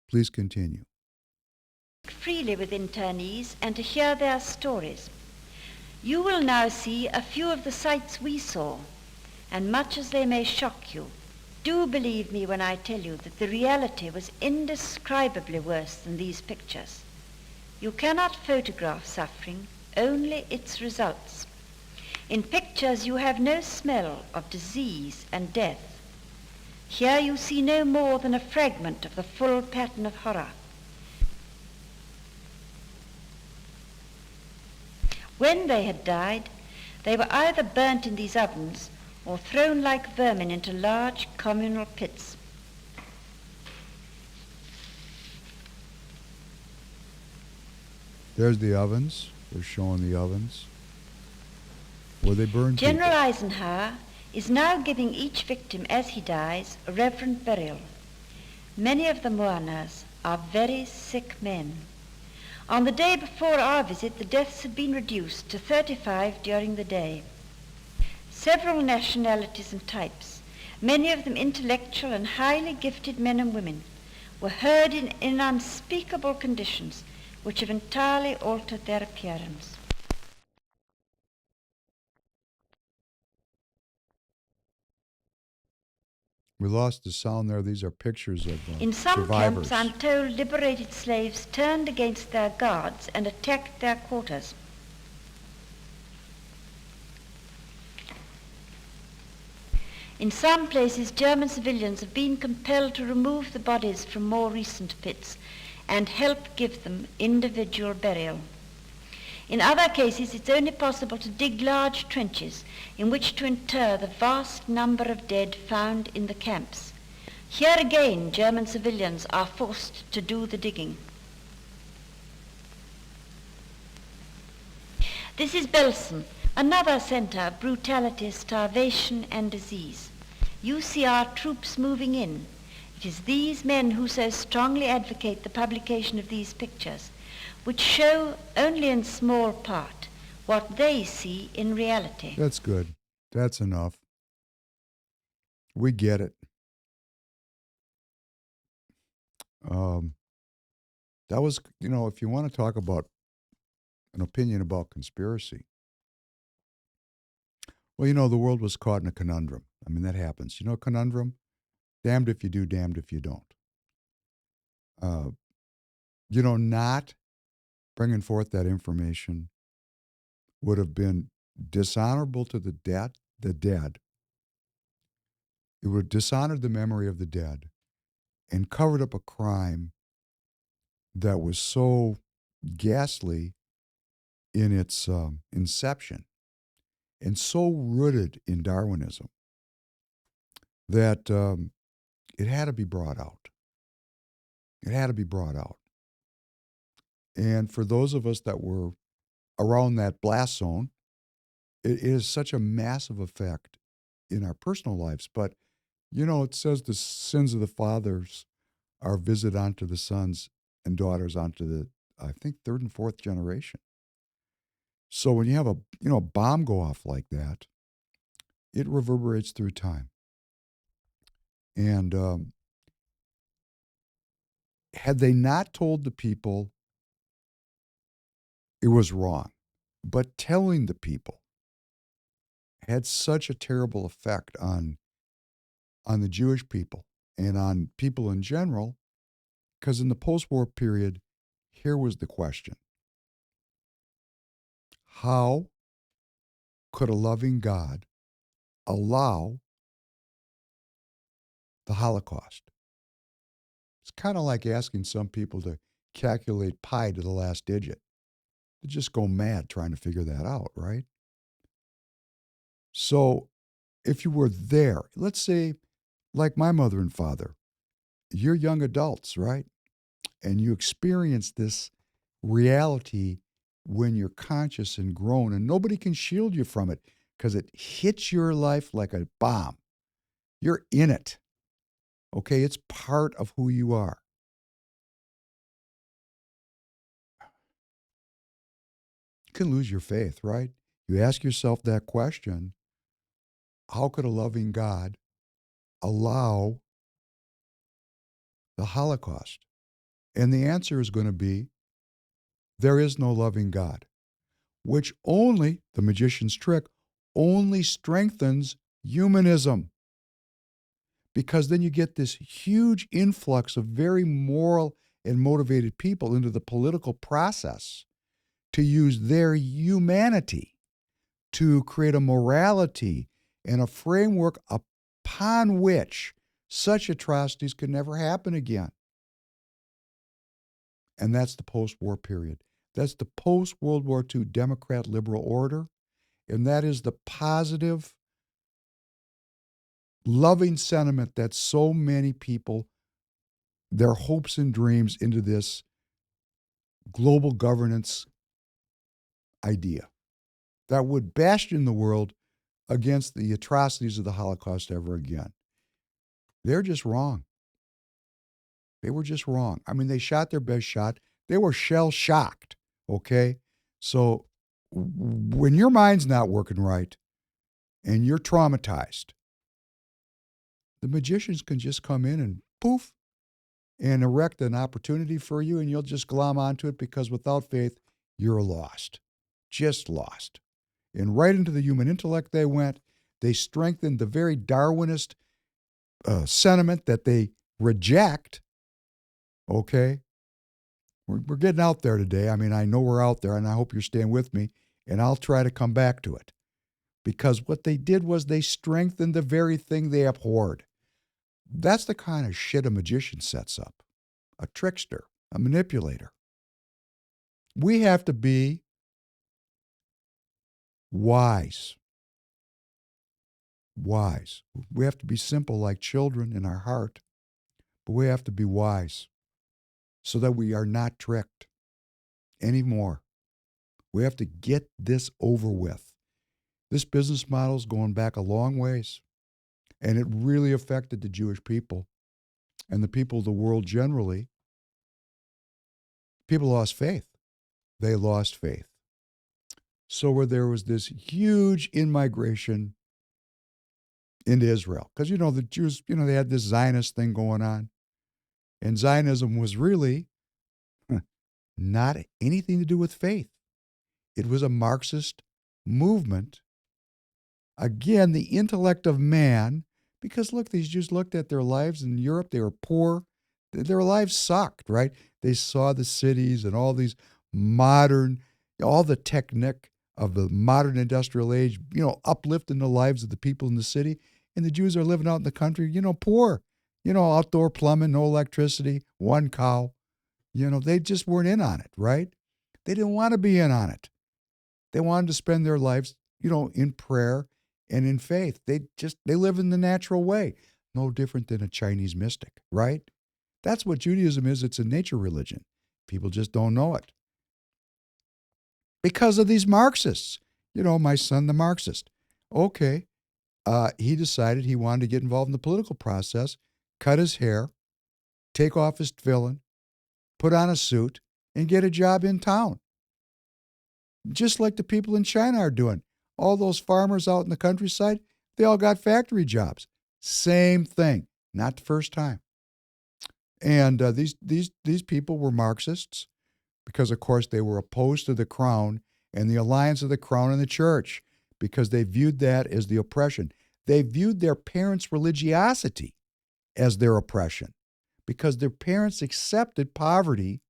Please continue. Freely with internees and to hear their stories. You will now see a few of the sights we saw, and much as they may shock you, do believe me when I tell you that the reality was indescribably worse than these pictures. You cannot photograph suffering, only its results. In pictures you have no smell of disease and death. Here you see no more than a fragment of the full pattern of horror. When they had died, they were either burnt in these ovens or thrown like vermin into large communal pits. There's the ovens. They're showing the ovens where they burned General people. Eisenhower is now giving each victim as he dies a reverent burial. Many of the mourners are very sick men. On the day before our visit, the deaths had been reduced to 35 during the day. Several nationalities and types, many of them intellectual and highly gifted men and women, were herded in unspeakable conditions which have entirely altered their appearance. We lost the sound there. These are pictures of In some survivors. camps, I'm told, liberated slaves turned against their guards and attacked their quarters. In some places, German civilians have been compelled to remove the bodies from more recent pits and help give them individual burial. In other cases, it's only possible to dig large trenches in which to inter the vast number of dead found in the camps. Here again, German civilians are forced to do the digging. This is Belsen, another center of brutality, starvation, and disease. You see our troops moving in. It is these men who so strongly advocate the publication of these pictures, which show only in small part what they see in reality. That's good. That's enough. We get it. That was, if you want to talk about an opinion about conspiracy, well, the world was caught in a conundrum. I mean, that happens. You know, conundrum? Damned if you do, damned if you don't. Not bringing forth that information would have been dishonorable to the dead. It would have dishonored the memory of the dead and covered up a crime that was so ghastly in its inception and so rooted in Darwinism that it had to be brought out. It had to be brought out. And for those of us that were around that blast zone, it is such a massive effect in our personal lives. But, it says the sins of the fathers are visited onto the sons and daughters onto the, I think, third and fourth generation. So when you have a bomb go off like that, it reverberates through time. And had they not told the people, it was wrong. But telling the people had such a terrible effect on the Jewish people and on people in general, because in the post-war period, here was the question. How could a loving God allow the Holocaust? It's kind of like asking some people to calculate pi to the last digit. They just go mad trying to figure that out, right? So if you were there, let's say, like my mother and father, you're young adults, right? And you experience this reality when you're conscious and grown, and nobody can shield you from it because it hits your life like a bomb. You're in it. Okay, it's part of who you are. You can lose your faith, right? You ask yourself that question, how could a loving God allow the Holocaust? And the answer is going to be, there is no loving God, which only, the magician's trick, only strengthens humanism. Because then you get this huge influx of very moral and motivated people into the political process to use their humanity to create a morality and a framework upon which such atrocities could never happen again. And that's the post-war period. That's the post-World War II Democrat liberal order. And that is the positive, loving sentiment that so many people, their hopes and dreams into this global governance idea that would bastion the world against the atrocities of the Holocaust ever again. They're just wrong. They were just wrong. I mean, they shot their best shot. They were shell-shocked, okay? So when your mind's not working right and you're traumatized, the magicians can just come in and poof, and erect an opportunity for you, and you'll just glom onto it because without faith, you're lost. Just lost. And right into the human intellect they went. They strengthened the very Darwinist sentiment that they reject. Okay? We're getting out there today. I mean, I know we're out there, and I hope you're staying with me, and I'll try to come back to it. Because what they did was they strengthened the very thing they abhorred. That's the kind of shit a magician sets up. A trickster, a manipulator. We have to be wise. Wise. We have to be simple like children in our heart, but we have to be wise so that we are not tricked anymore. We have to get this over with. This business model is going back a long ways, and it really affected the Jewish people and the people of the world generally. People lost faith. They lost faith. So where there was this huge in-migration into Israel, because, the Jews, they had this Zionist thing going on, and Zionism was really not anything to do with faith. It was a Marxist movement. Again, the intellect of man, because look, these Jews looked at their lives in Europe. They were poor. Their lives sucked, right? They saw the cities and all these modern, all the technique of the modern industrial age, uplifting the lives of the people in the city. And the Jews are living out in the country, poor, outdoor plumbing, no electricity, one cow. They just weren't in on it, right? They didn't want to be in on it. They wanted to spend their lives, in prayer and in faith. They live in the natural way. No different than a Chinese mystic, right? That's what Judaism is. It's a nature religion. People just don't know it. Because of these Marxists. My son, the Marxist. Okay. He decided he wanted to get involved in the political process, cut his hair, take off his tefillin, put on a suit, and get a job in town. Just like the people in China are doing. All those farmers out in the countryside, they all got factory jobs. Same thing. Not the first time. And these people were Marxists because, of course, they were opposed to the crown and the alliance of the crown and the church because they viewed that as the oppression. They viewed their parents' religiosity as their oppression because their parents accepted poverty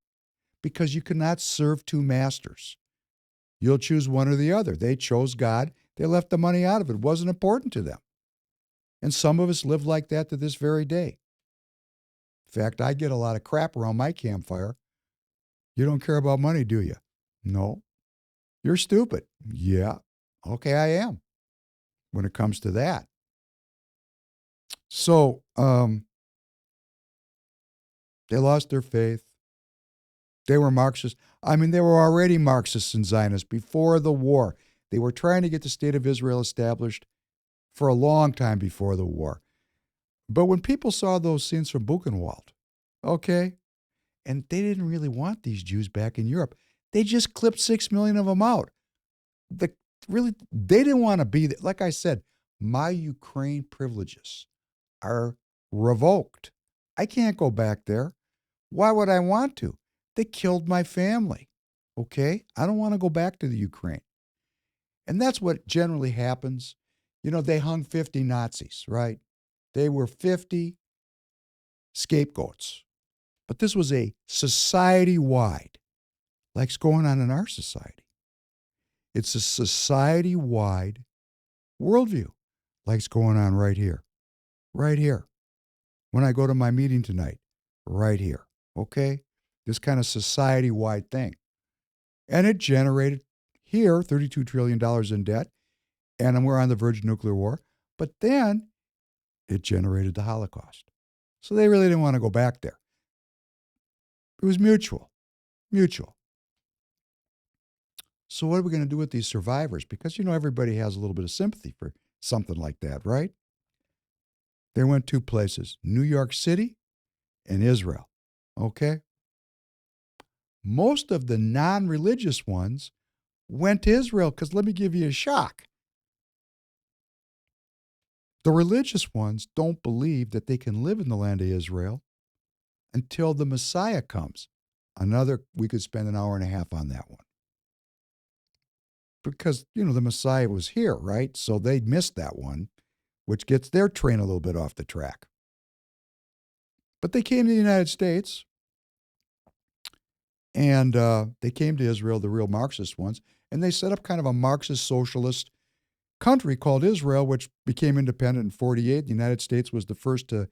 because you could not serve two masters. You'll choose one or the other. They chose God. They left the money out of it. It wasn't important to them. And some of us live like that to this very day. In fact, I get a lot of crap around my campfire. You don't care about money, do you? No. You're stupid. Yeah. Okay, I am when it comes to that. So, they lost their faith. They were Marxists. They were already Marxists and Zionists before the war. They were trying to get the state of Israel established for a long time before the war. But when people saw those scenes from Buchenwald, okay, and they didn't really want these Jews back in Europe, they just clipped 6 million of them out. They didn't want to be there. Like I said, my Ukraine privileges are revoked. I can't go back there. Why would I want to? They killed my family. Okay? I don't want to go back to the Ukraine. And that's what generally happens. They hung 50 Nazis, right? They were 50 scapegoats. But this was a society-wide, like's going on in our society. It's a society-wide worldview, like's going on right here. Right here. When I go to my meeting tonight, right here. Okay? This kind of society-wide thing. And it generated here $32 trillion in debt, and we're on the verge of nuclear war. But then it generated the Holocaust. So they really didn't want to go back there. It was mutual. So what are we going to do with these survivors? Because, everybody has a little bit of sympathy for something like that, right? They went two places, New York City and Israel. Okay? Most of the non-religious ones went to Israel because let me give you a shock. The religious ones don't believe that they can live in the land of Israel until the Messiah comes. We could spend an hour and a half on that one. Because, the Messiah was here, right? So they missed that one, which gets their train a little bit off the track. But they came to the United States, and they came to Israel, the real Marxist ones, and they set up kind of a Marxist socialist country called Israel, which became independent in 1948. The United States was the first to,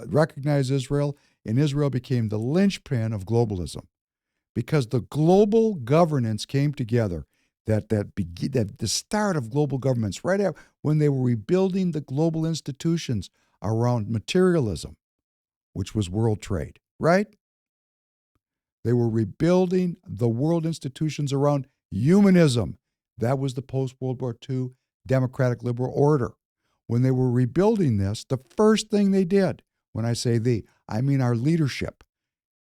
recognize Israel, and Israel became the linchpin of globalism because the global governance came together. That the start of global governments, right after when they were rebuilding the global institutions around materialism, which was world trade, right? They were rebuilding the world institutions around humanism. That was the post-World War II democratic liberal order. When they were rebuilding this, the first thing they did, when I say I mean our leadership,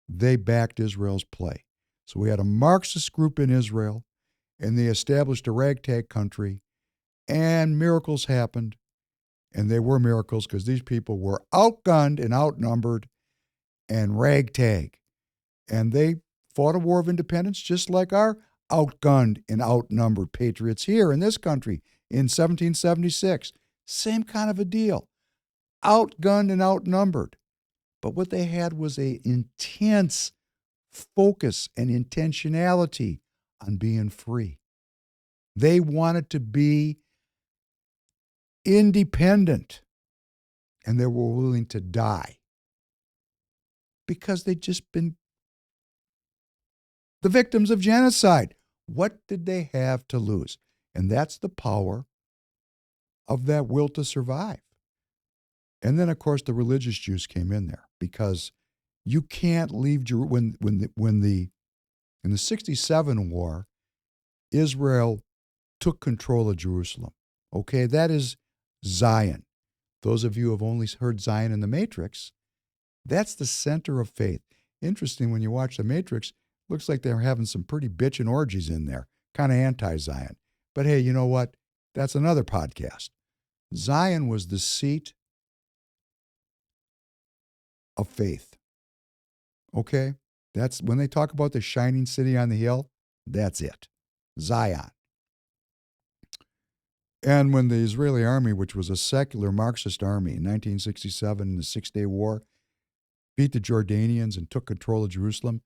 they backed Israel's play. So we had a Marxist group in Israel, and they established a ragtag country, and miracles happened. And they were miracles because these people were outgunned and outnumbered and ragtag. And they fought a war of independence just like our outgunned and outnumbered patriots here in this country in 1776. Same kind of a deal. Outgunned and outnumbered. But what they had was an intense focus and intentionality on being free. They wanted to be independent, and they were willing to die because they'd just been the victims of genocide. What did they have to lose? And that's the power of that will to survive. And then, of course, the religious Jews came in there because you can't leave Jerusalem. In the 67 war, Israel took control of Jerusalem. Okay, that is Zion. Those of you who have only heard Zion in the Matrix, that's the center of faith. Interesting, when you watch the Matrix, looks like they're having some pretty bitchin' orgies in there, kind of anti-Zion. But hey, you know what? That's another podcast. Zion was the seat of faith. Okay? That's when they talk about the shining city on the hill, that's it. Zion. And when the Israeli army, which was a secular Marxist army in 1967 in the Six-Day War, beat the Jordanians and took control of Jerusalem,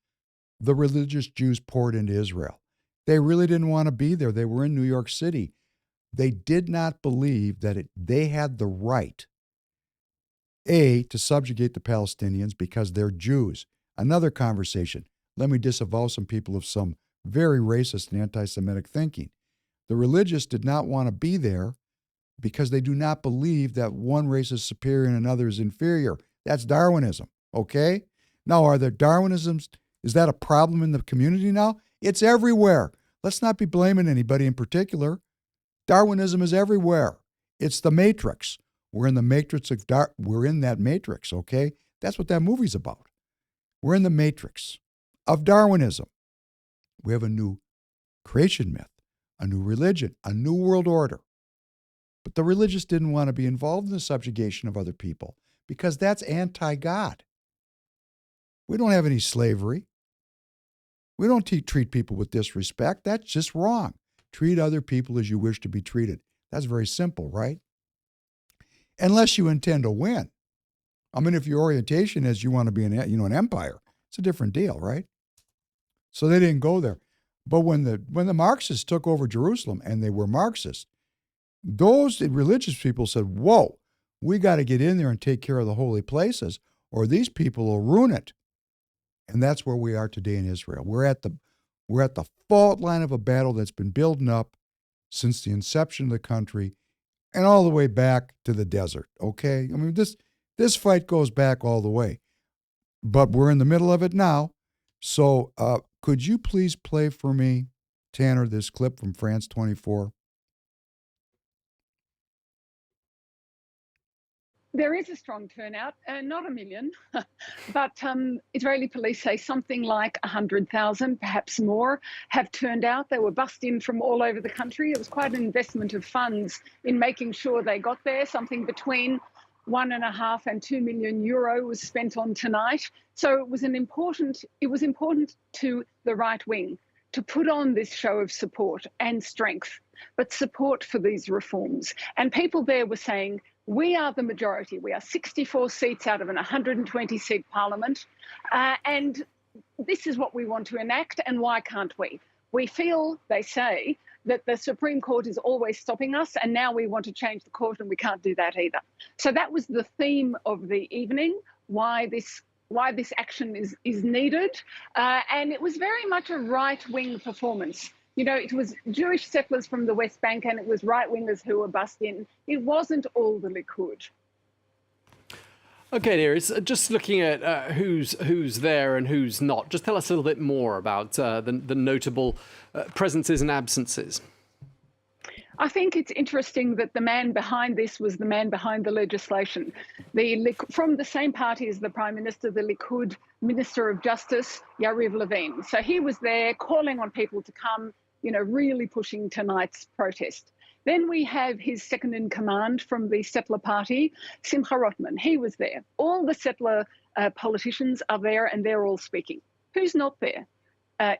the religious Jews poured into Israel. They really didn't want to be there. They were in New York City. They did not believe that they had the right, to subjugate the Palestinians because they're Jews. Another conversation. Let me disavow some people of some very racist and anti-Semitic thinking. The religious did not want to be there because they do not believe that one race is superior and another is inferior. That's Darwinism, okay? Now, are there Darwinisms? Is that a problem in the community now? It's everywhere. Let's not be blaming anybody in particular. Darwinism is everywhere. It's the matrix. We're in the matrix of we're in that matrix, okay? That's what that movie's about. We're in the matrix of Darwinism. We have a new creation myth, a new religion, a new world order. But the religious didn't want to be involved in the subjugation of other people because that's anti-God. We don't have any slavery. We don't treat people with disrespect. That's just wrong. Treat other people as you wish to be treated. That's very simple, right? Unless you intend to win. I mean, if your orientation is you want to be an empire, it's a different deal, right? So they didn't go there. But when the Marxists took over Jerusalem, and they were Marxists, those religious people said, whoa, we got to get in there and take care of the holy places, or these people will ruin it. And that's where we are today in Israel. We're at the fault line of a battle that's been building up since the inception of the country and all the way back to the desert, okay? I mean, this fight goes back all the way. But we're in the middle of it now. So could you please play for me, Tanner, this clip from France 24? There is a strong turnout, not a million, but Israeli police say something like 100,000, perhaps more, have turned out. They were bussed in from all over the country. It was quite an investment of funds in making sure they got there, something between 1.5 and 2 million euro was spent on tonight. So it was important to the right wing to put on this show of support and strength, but support for these reforms. And people there were saying, we are the majority. We are 64 seats out of an 120-seat parliament. And this is what we want to enact, and why can't we? We feel, they say, that the Supreme Court is always stopping us, and now we want to change the court, and we can't do that either. So that was the theme of the evening, why this action is needed. And it was very much a right-wing performance. You know, it was Jewish settlers from the West Bank, and it was right-wingers who were bussed in. It wasn't all the Likud. Okay, Iris, just looking at who's there and who's not, just tell us a little bit more about the notable presences and absences. I think it's interesting that the man behind this was the man behind the legislation. From the same party as the Prime Minister, the Likud Minister of Justice, Yariv Levin. So he was there calling on people to come, you know, really pushing tonight's protest. Then we have his second in command from the settler party, Simcha Rotman. He was there. All the settler politicians are there, and they're all speaking. Who's not there?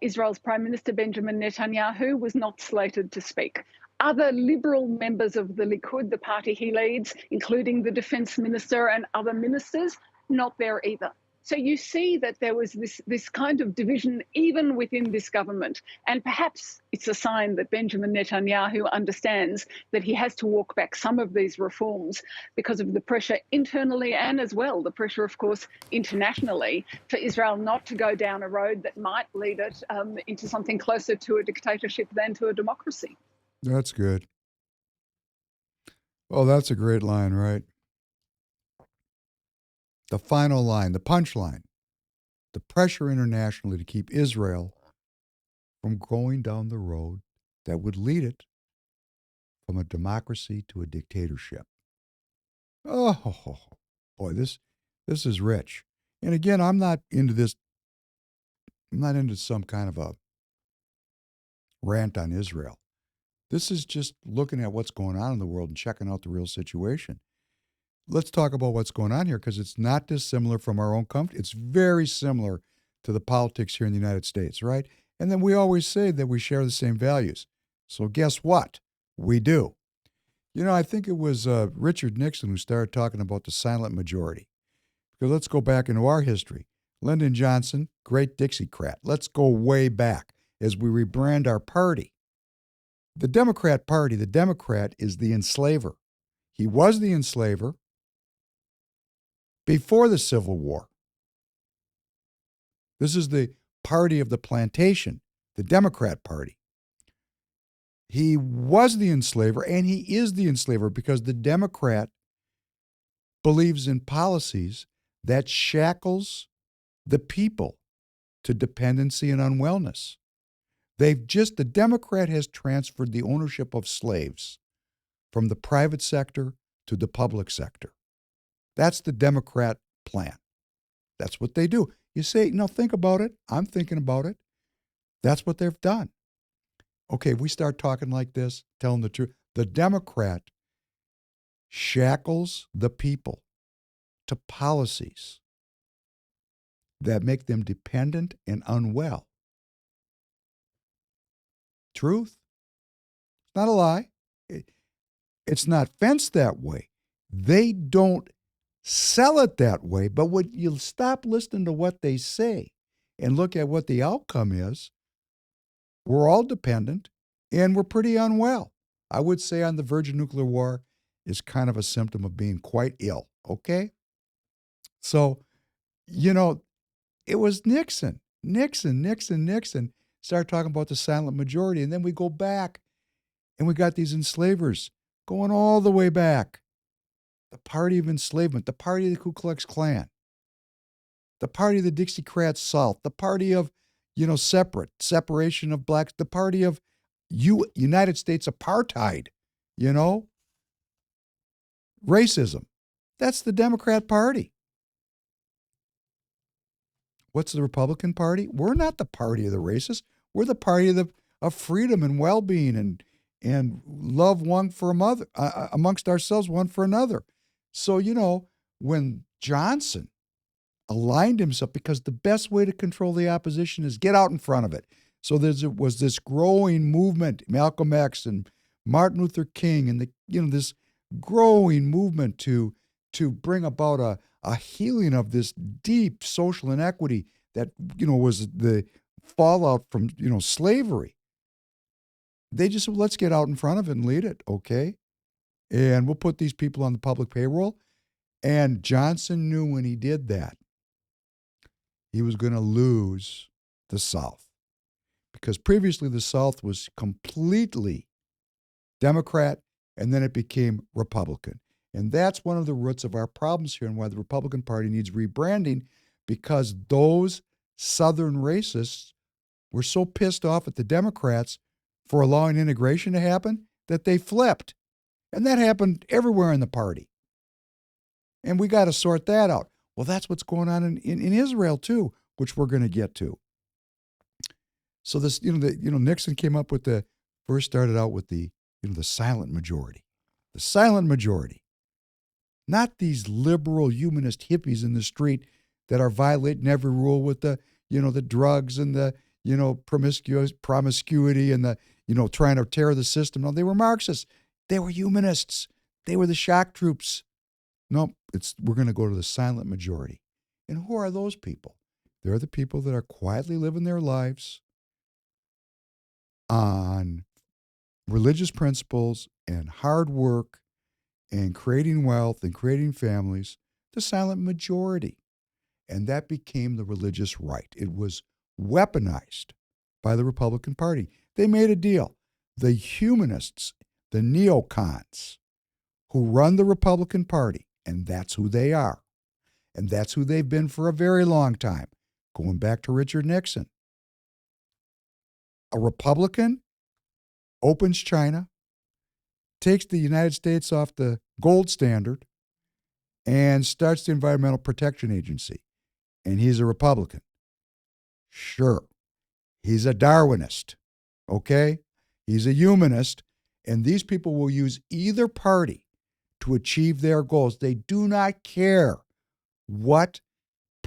Israel's Prime Minister Benjamin Netanyahu was not slated to speak. Other liberal members of the Likud, the party he leads, including the defense minister and other ministers, not there either. So you see that there was this kind of division even within this government. And perhaps it's a sign that Benjamin Netanyahu understands that he has to walk back some of these reforms because of the pressure internally, and as well the pressure, of course, internationally, for Israel not to go down a road that might lead it into something closer to a dictatorship than to a democracy. That's good. Oh, that's a great line, right? The final line, the punchline, the pressure internationally to keep Israel from going down the road that would lead it from a democracy to a dictatorship. Oh, boy, this is rich. And again, I'm not into this. I'm not into some kind of a rant on Israel. This is just looking at what's going on in the world and checking out the real situation. Let's talk about what's going on here, because it's not dissimilar from our own country. It's very similar to the politics here in the United States, right? And then we always say that we share the same values. So guess what? We do. You know, I think it was Richard Nixon who started talking about the silent majority. Because let's go back into our history. Lyndon Johnson, great Dixiecrat. Let's go way back as we rebrand our party. The Democrat Party, the Democrat is the enslaver. He was the enslaver before the Civil War. This is the party of the plantation, the Democrat Party. He was the enslaver, and he is the enslaver because the Democrat believes in policies that shackles the people to dependency and unwellness. The Democrat has transferred the ownership of slaves from the private sector to the public sector. That's the Democrat plan. That's what they do. You say, no, think about it. I'm thinking about it. That's what they've done. Okay, we start talking like this, telling the truth. The Democrat shackles the people to policies that make them dependent and unwell. Truth. It's not a lie. It's not fenced that way. They don't sell it that way, but when you stop listening to what they say and look at what the outcome is, we're all dependent and we're pretty unwell. I would say on the verge of nuclear war is kind of a symptom of being quite ill, okay? So, you know, it was Nixon started talking about the silent majority, and then we go back and we got these enslavers going all the way back. The party of enslavement, the party of the Ku Klux Klan, the party of the Dixiecrat South, the party of, separation of blacks, the party of United States apartheid, racism. That's the Democrat Party. What's the Republican Party? We're not the party of the racists. We're the party of freedom and well-being and love one for another, amongst ourselves, one for another. So, when Johnson aligned himself, because the best way to control the opposition is get out in front of it. So there was this growing movement, Malcolm X and Martin Luther King, and this growing movement to bring about a healing of this deep social inequity that was the fallout from slavery. They just said, let's get out in front of it and lead it, okay? And we'll put these people on the public payroll. And Johnson knew when he did that, he was going to lose the South. Because previously the South was completely Democrat, and then it became Republican. And that's one of the roots of our problems here and why the Republican Party needs rebranding, because those Southern racists were so pissed off at the Democrats for allowing integration to happen that they flipped. And that happened everywhere in the party. And we got to sort that out. Well, that's what's going on in Israel too, which we're going to get to. So this, Nixon came up with first started out with the silent majority. The silent majority. Not these liberal humanist hippies in the street that are violating every rule with the drugs and the, promiscuity and the, trying to tear the system. No, they were Marxists. They were humanists. They were the shock troops. No, we're going to go to the silent majority. And who are those people? They're the people that are quietly living their lives on religious principles and hard work and creating wealth and creating families, the silent majority. And that became the religious right. It was weaponized by the Republican Party. They made a deal. The humanists, the neocons, who run the Republican Party, and that's who they are. And that's who they've been for a very long time, going back to Richard Nixon. A Republican opens China, takes the United States off the gold standard, and starts the Environmental Protection Agency. And he's a Republican. Sure. He's a Darwinist. Okay? He's a humanist. And these people will use either party to achieve their goals. They do not care what.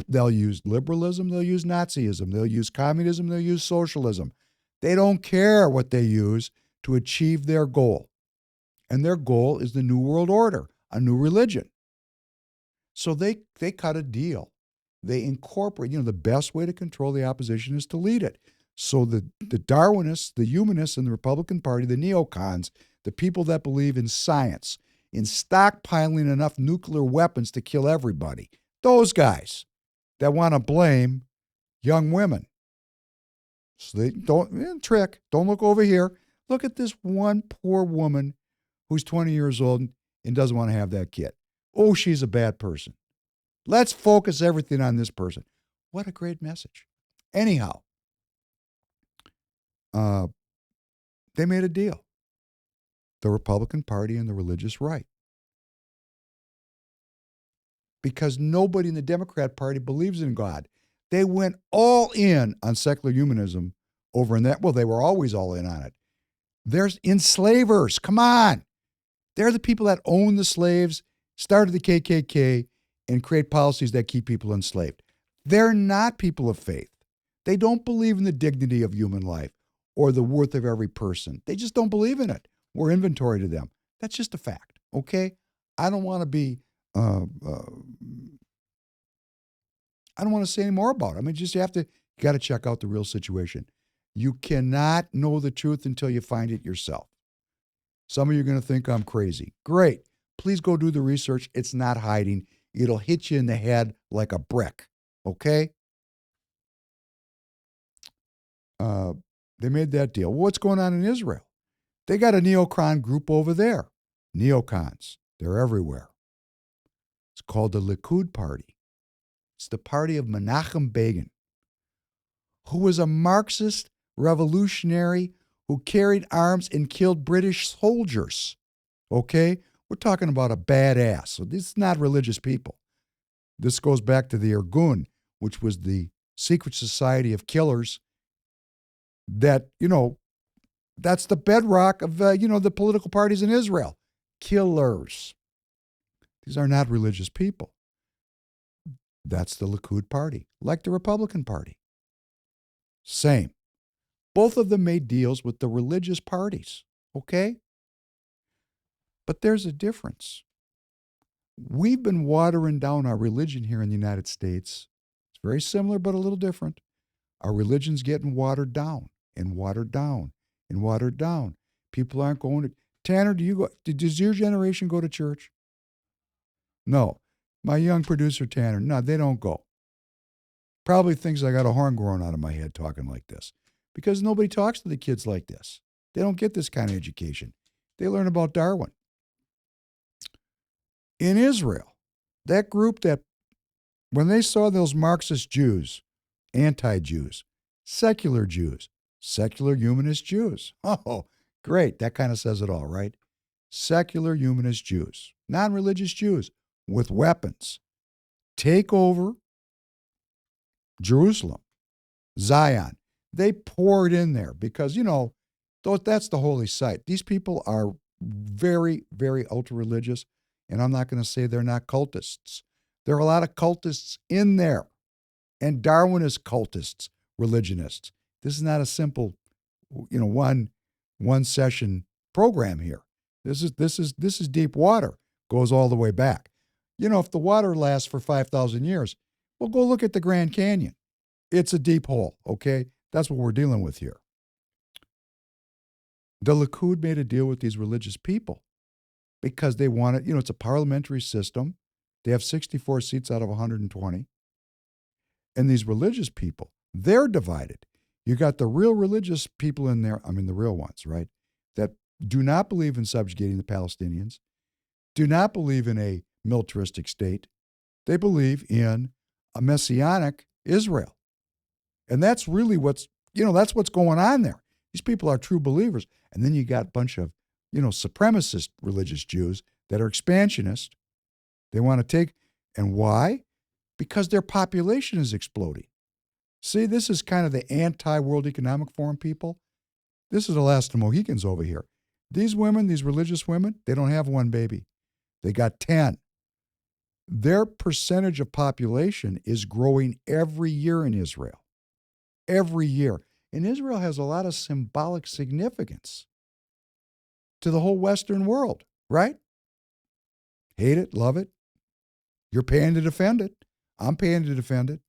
They'll use liberalism, they'll use Nazism, they'll use communism, they'll use socialism. They don't care what they use to achieve their goal. And their goal is the New World Order, a new religion. So they cut a deal. They incorporate, the best way to control the opposition is to lead it. So the Darwinists, the humanists in the Republican Party, the neocons, the people that believe in science, in stockpiling enough nuclear weapons to kill everybody, those guys that want to blame young women. So they don't look over here. Look at this one poor woman who's 20 years old and doesn't want to have that kid. Oh, she's a bad person. Let's focus everything on this person. What a great message. Anyhow, they made a deal. The Republican Party and the religious right. Because nobody in the Democrat Party believes in God. They went all in on secular humanism over in that. Well, they were always all in on it. There's enslavers. Come on. They're the people that own the slaves, started the KKK, and create policies that keep people enslaved. They're not people of faith. They don't believe in the dignity of human life or the worth of every person. They just don't believe in it. We're inventory to them. That's just a fact, okay? I don't want to be, I don't want to say any more about it. I mean, you got to check out the real situation. You cannot know the truth until you find it yourself. Some of you are going to think I'm crazy. Great. Please go do the research. It's not hiding. It'll hit you in the head like a brick, okay? They made that deal. Well, what's going on in Israel? They got a neocon group over there. Neocons. They're everywhere. It's called the Likud Party. It's the party of Menachem Begin, who was a Marxist revolutionary who carried arms and killed British soldiers. Okay? We're talking about a badass. So this is not religious people. This goes back to the Irgun, which was the secret society of killers that, that's the bedrock of, the political parties in Israel. Killers. These are not religious people. That's the Likud party, like the Republican Party. Same. Both of them made deals with the religious parties, okay? But there's a difference. We've been watering down our religion here in the United States. It's very similar, but a little different. Our religion's getting watered down and watered down and watered down. People aren't going to. Tanner, does your generation go to church? No. My young producer, Tanner, no, they don't go. Probably thinks I got a horn growing out of my head talking like this because nobody talks to the kids like this. They don't get this kind of education. They learn about Darwin. In Israel, that group that, when they saw those Marxist Jews, anti-Jews, secular humanist Jews. Oh, great. That kind of says it all, right? Secular humanist Jews, non-religious Jews with weapons, take over Jerusalem, Zion. They poured in there because, that's the holy site. These people are very, very ultra-religious, and I'm not going to say they're not cultists. There are a lot of cultists in there, and Darwinist cultists, religionists. This is not a simple, one session program here. This is deep water. Goes all the way back. If the water lasts for 5,000 years, well, go look at the Grand Canyon. It's a deep hole, okay? That's what we're dealing with here. The Likud made a deal with these religious people because they wanted, it's a parliamentary system. They have 64 seats out of 120. And these religious people, they're divided. You got the real religious people in there, the real ones, right, that do not believe in subjugating the Palestinians, do not believe in a militaristic state. They believe in a messianic Israel. And that's really that's what's going on there. These people are true believers. And then you got a bunch of, supremacist religious Jews that are expansionist. They want to take, and why? Because their population is exploding. See, this is kind of the anti-World Economic Forum people. This is the last of the Mohicans over here. These women, these religious women, they don't have one baby. They got 10. Their percentage of population is growing every year in Israel. Every year. And Israel has a lot of symbolic significance to the whole Western world, right? Hate it, love it. You're paying to defend it. I'm paying to defend it.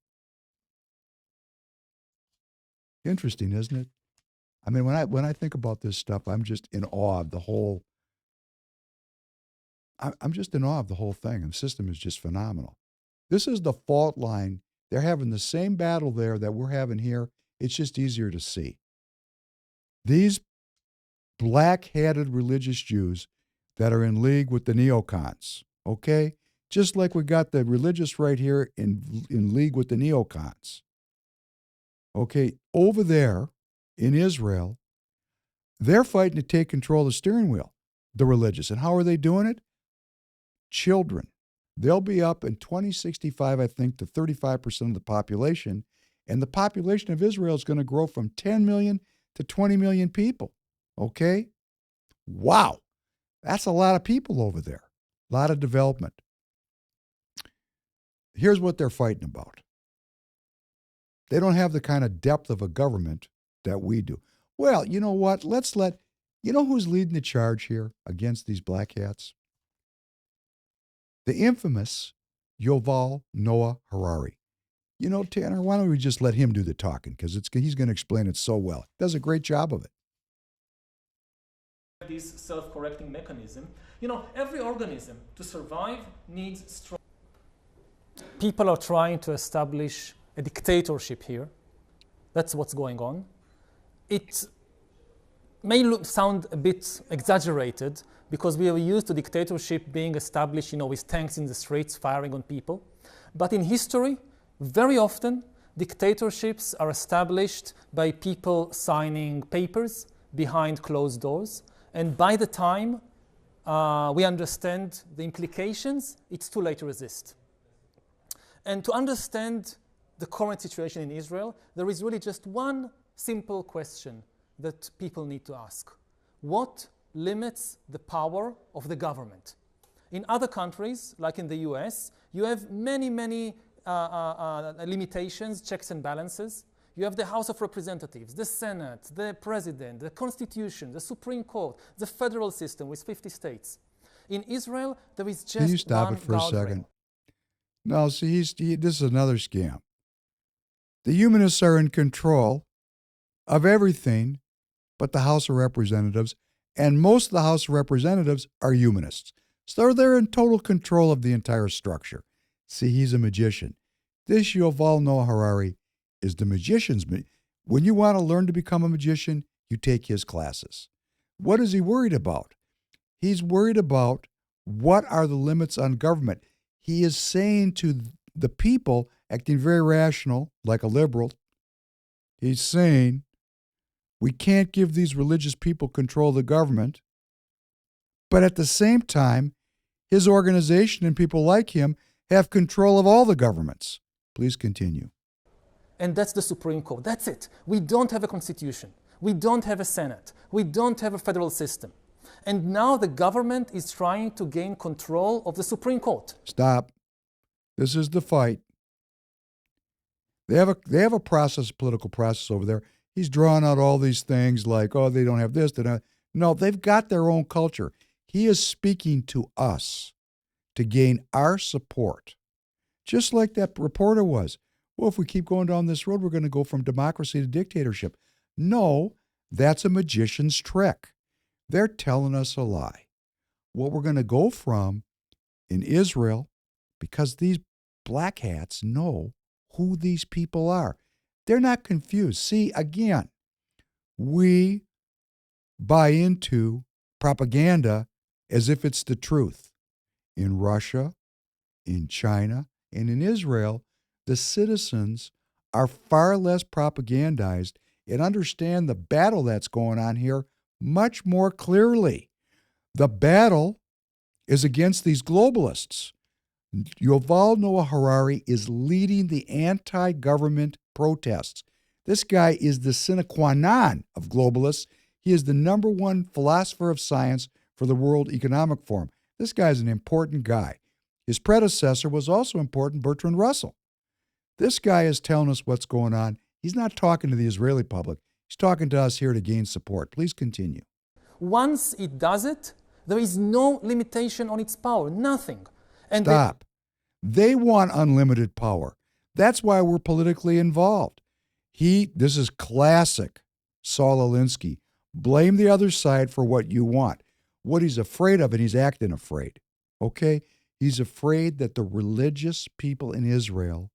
Interesting, isn't it? When I think about this stuff, I'm just in awe of the whole. I'm just in awe of the whole thing. The system is just phenomenal. This is the fault line. They're having the same battle there that we're having here. It's just easier to see. These black-hatted religious Jews that are in league with the neocons, okay? Just like we got the religious right here in league with the neocons. Okay, over there in Israel, they're fighting to take control of the steering wheel, the religious. And how are they doing it? Children. They'll be up in 2065, I think, to 35% of the population. And the population of Israel is going to grow from 10 million to 20 million people. Okay? Wow. That's a lot of people over there. A lot of development. Here's what they're fighting about. They don't have the kind of depth of a government that we do. Well, you know what? You know who's leading the charge here against these black hats? The infamous Yuval Noah Harari. Tanner, why don't we just let him do the talking? Because he's going to explain it so well. He does a great job of it. This self-correcting mechanism. Every organism to survive needs strong. People are trying to establish a dictatorship here. That's what's going on. It may sound a bit exaggerated because we are used to dictatorship being established, with tanks in the streets firing on people. But in history, very often, dictatorships are established by people signing papers behind closed doors. And by the time we understand the implications, it's too late to resist. And to understand the current situation in Israel, there is really just one simple question that people need to ask. What limits the power of the government? In other countries, like in the US, you have many, many limitations, checks and balances. You have the House of Representatives, the Senate, the President, the Constitution, the Supreme Court, the federal system with 50 states. In Israel, there is just Can you stop one it for a guardrail. second? No, see, this is another scam. The humanists are in control of everything but the House of Representatives, and most of the House of Representatives are humanists. So they're in total control of the entire structure. See, he's a magician. This Yuval Noah Harari is the magician's. When you want to learn to become a magician, you take his classes. What is he worried about? He's worried about what are the limits on government. He is saying to the people, acting very rational, like a liberal, he's saying, we can't give these religious people control of the government. But at the same time, his organization and people like him have control of all the governments. Please continue. And that's the Supreme Court. That's it. We don't have a constitution. We don't have a Senate. We don't have a federal system. And now the government is trying to gain control of the Supreme Court. Stop. This is the fight. They have a process, political process over there. He's drawing out all these things like, oh, they don't have this. They don't. No, they've got their own culture. He is speaking to us to gain our support. Just like that reporter was. Well, if we keep going down this road, we're going to go from democracy to dictatorship. No, that's a magician's trick. They're telling us a lie. What we're going to go from in Israel, because these black hats know who these people are. They're not confused. See, again, we buy into propaganda as if it's the truth. In Russia, in China, and in Israel, the citizens are far less propagandized and understand the battle that's going on here much more clearly. The battle is against these globalists. Yuval Noah Harari is leading the anti-government protests. This guy is the sine qua non of globalists. He is the number one philosopher of science for the World Economic Forum. This guy is an important guy. His predecessor was also important, Bertrand Russell. This guy is telling us what's going on. He's not talking to the Israeli public. He's talking to us here to gain support. Please continue. Once it does it, there is no limitation on its power, nothing. And Stop. They want unlimited power. That's why we're politically involved. This is classic Saul Alinsky. Blame the other side for what you want. What he's afraid of, and he's acting afraid. Okay? He's afraid that the religious people in Israel,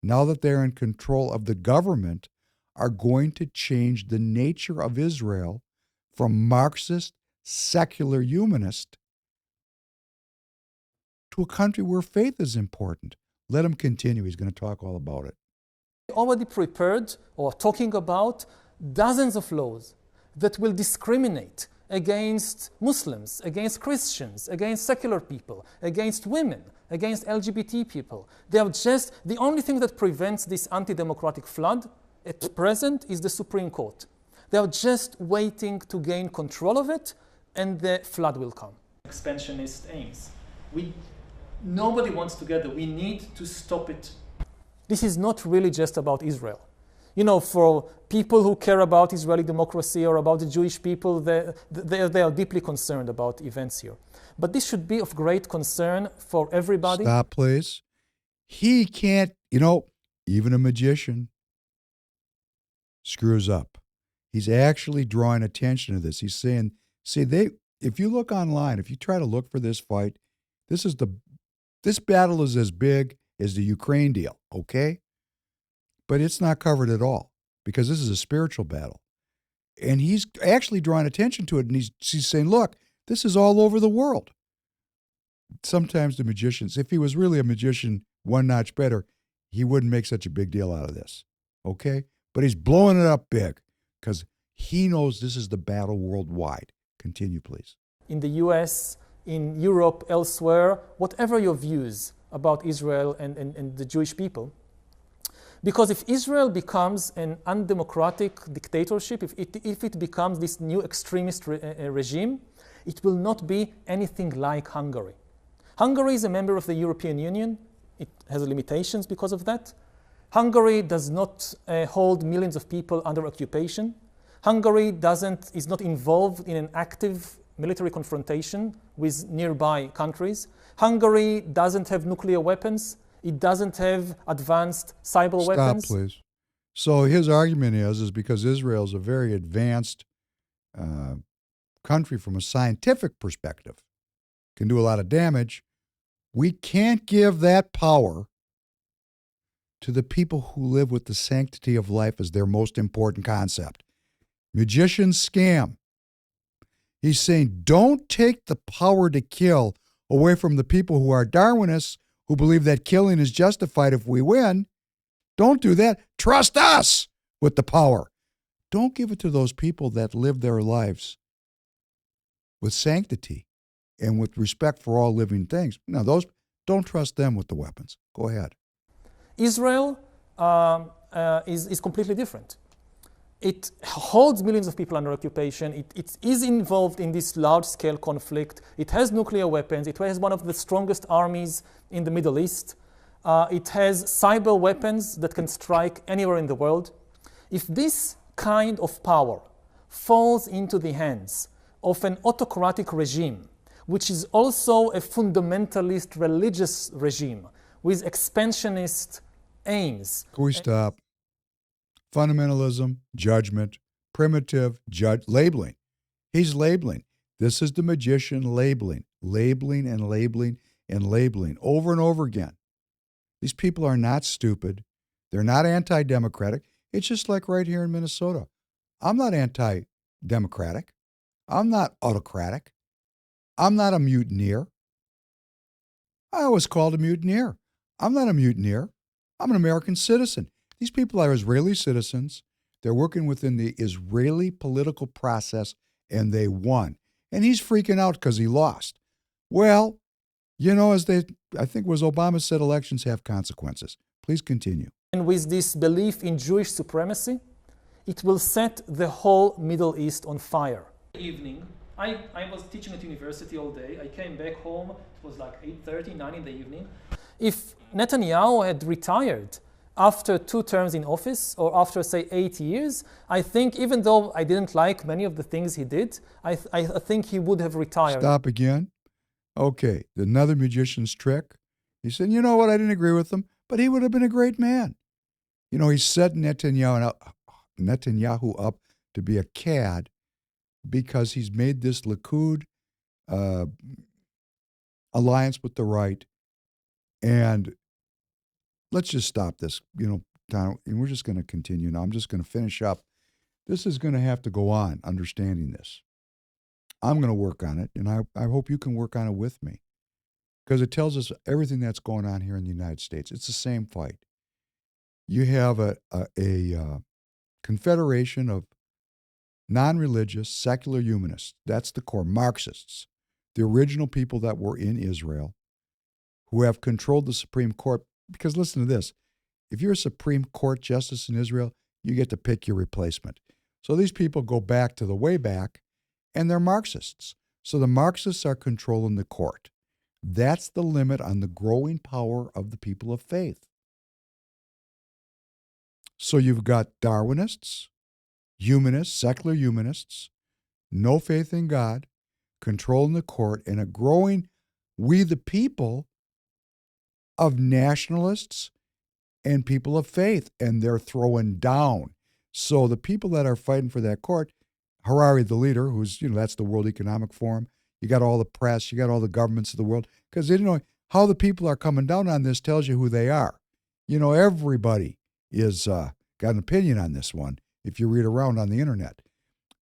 now that they're in control of the government, are going to change the nature of Israel from Marxist, secular humanist to a country where faith is important. Let him continue. He's going to talk all about it. already prepared or talking about dozens of laws that will discriminate against Muslims, against Christians, against secular people, against women, against LGBT people. They are just, the only thing that prevents this anti-democratic flood at present is the Supreme Court. They are just waiting to gain control of it, and the flood will come. Expansionist aims. Nobody wants together. We need to stop it. This is not really just about Israel. You know, for people who care about Israeli democracy or about the Jewish people, they are deeply concerned about events here. But this should be of great concern for everybody. Stop, please. He can't, even a magician screws up. He's actually drawing attention to this. He's saying, if you look online, if you try to look for this fight, this battle is as big as the Ukraine deal, okay? But it's not covered at all because this is a spiritual battle. And he's actually drawing attention to it, and he's saying, look, this is all over the world. Sometimes the magicians, if he was really a magician one notch better, he wouldn't make such a big deal out of this, okay? But he's blowing it up big because he knows this is the battle worldwide. Continue, please. In the US, in Europe, elsewhere, whatever your views about Israel and the Jewish people, because if Israel becomes an undemocratic dictatorship, if it becomes this new extremist regime, it will not be anything like Hungary. Hungary is a member of the European Union. It has limitations because of that. Hungary does not hold millions of people under occupation. Hungary is not involved in an active military confrontation with nearby countries. Hungary doesn't have nuclear weapons. It doesn't have advanced cyber weapons. Stop, please. So his argument is because Israel is a very advanced country from a scientific perspective, can do a lot of damage. We can't give that power to the people who live with the sanctity of life as their most important concept. Magicians scam. He's saying, don't take the power to kill away from the people who are Darwinists, who believe that killing is justified if we win. Don't do that. Trust us with the power. Don't give it to those people that live their lives with sanctity and with respect for all living things. Now, those, don't trust them with the weapons. Go ahead. Israel is completely different. It holds millions of people under occupation. It is involved in this large-scale conflict. It has nuclear weapons. It has one of the strongest armies in the Middle East. It has cyber weapons that can strike anywhere in the world. If this kind of power falls into the hands of an autocratic regime, which is also a fundamentalist religious regime with expansionist aims. Can we stop? Fundamentalism, judgment, primitive, labeling. He's labeling. This is the magician labeling, labeling and labeling and labeling over and over again. These people are not stupid. They're not anti-democratic. It's just like right here in Minnesota. I'm not anti-democratic. I'm not autocratic. I'm not a mutineer. I was called a mutineer. I'm not a mutineer. I'm an American citizen. These people are Israeli citizens. They're working within the Israeli political process, and they won. And he's freaking out because he lost. Well, you know, I think was Obama said, elections have consequences. Please continue. And with this belief in Jewish supremacy, it will set the whole Middle East on fire. Evening, I was teaching at university all day. I came back home. It was like 8:30, 9 in the evening. If Netanyahu had retired after 2 terms in office, or after, say, 8 years, I think, even though I didn't like many of the things he did, I think he would have retired. Stop again. Okay, another magician's trick. He said, you know what, I didn't agree with him, but he would have been a great man. You know, he set Netanyahu up to be a cad because he's made this Likud alliance with the right. And let's just stop this, you know, Donald, and we're just going to continue now. I'm just going to finish up. This is going to have to go on, understanding this. I'm going to work on it, and I hope you can work on it with me, because it tells us everything that's going on here in the United States. It's the same fight. You have a confederation of non-religious, secular humanists. That's the core Marxists, the original people that were in Israel, who have controlled the Supreme Court. Because listen to this, if you're a Supreme Court justice in Israel, you get to pick your replacement. So these people go back to the way back, and they're Marxists. So the Marxists are controlling the court. That's the limit on the growing power of the people of faith. So you've got Darwinists, humanists, secular humanists, no faith in God, controlling the court, and a growing we the people of nationalists and people of faith, and they're throwing down. So the people that are fighting for that court, Harari, the leader, who's, you know, that's the World Economic Forum. You got all the press, you got all the governments of the world, because you know how the people are coming down on this tells you who they are. You know, everybody is got an opinion on this one if you read around on the internet.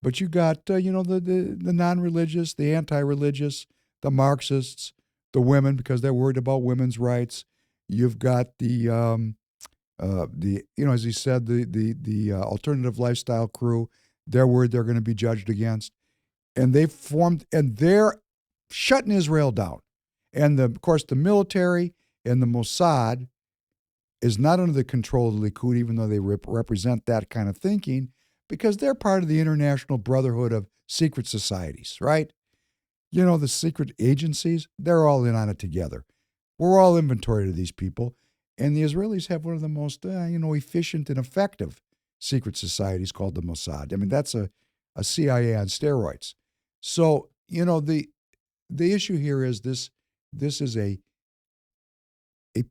But you got you know, the non-religious, the anti-religious, the Marxists, the women, because they're worried about women's rights. You've got the you know, as he said, the alternative lifestyle crew. They're worried they're going to be judged against, and they've formed, and they're shutting Israel down. And of course, the military and the Mossad is not under the control of the Likud, even though they represent that kind of thinking, because they're part of the International Brotherhood of Secret Societies, right? You know, the secret agencies, they're all in on it together. We're all inventory to these people. And the Israelis have one of the most, efficient and effective secret societies called the Mossad. I mean, that's a CIA on steroids. So, the issue here is this is a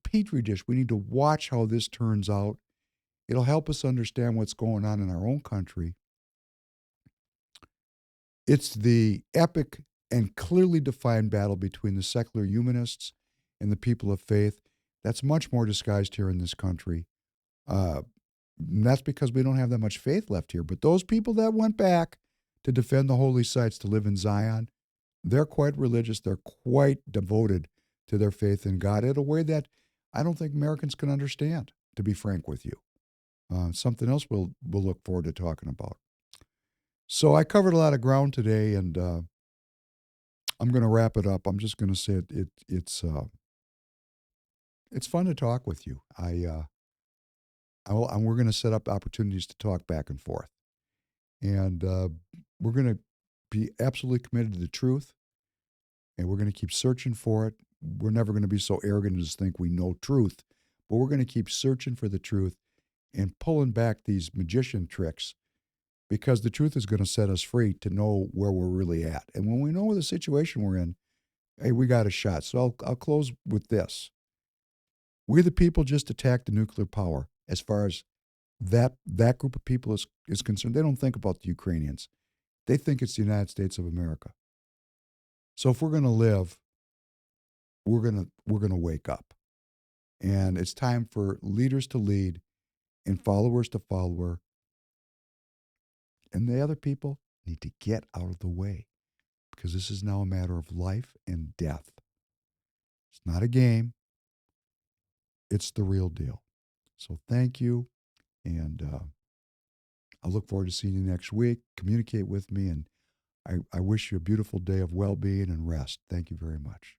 petri dish. We need to watch how this turns out. It'll help us understand what's going on in our own country. It's the epic and clearly defined battle between the secular humanists and the people of faith. That's much more disguised here in this country. And that's because we don't have that much faith left here. But those people that went back to defend the holy sites, to live in Zion, they're quite religious. They're quite devoted to their faith in God in a way that I don't think Americans can understand, to be frank with you. Something else we'll look forward to talking about. So I covered a lot of ground today, and I'm going to wrap it up. I'm just going to say it's fun to talk with you. We're going to set up opportunities to talk back and forth, and we're going to be absolutely committed to the truth, and we're going to keep searching for it. We're never going to be so arrogant as to think we know truth, but we're going to keep searching for the truth and pulling back these magician tricks, because the truth is going to set us free to know where we're really at. And when we know the situation we're in, hey, we got a shot. So I'll close with this. We the people just attacked the nuclear power. As far as that group of people is concerned, they don't think about the Ukrainians. They think it's the United States of America. So if we're going to live, we're going to wake up. And it's time for leaders to lead and followers to follow. And the other people need to get out of the way, because this is now a matter of life and death. It's not a game. It's the real deal. So thank you. And I look forward to seeing you next week. Communicate with me. And I wish you a beautiful day of well-being and rest. Thank you very much.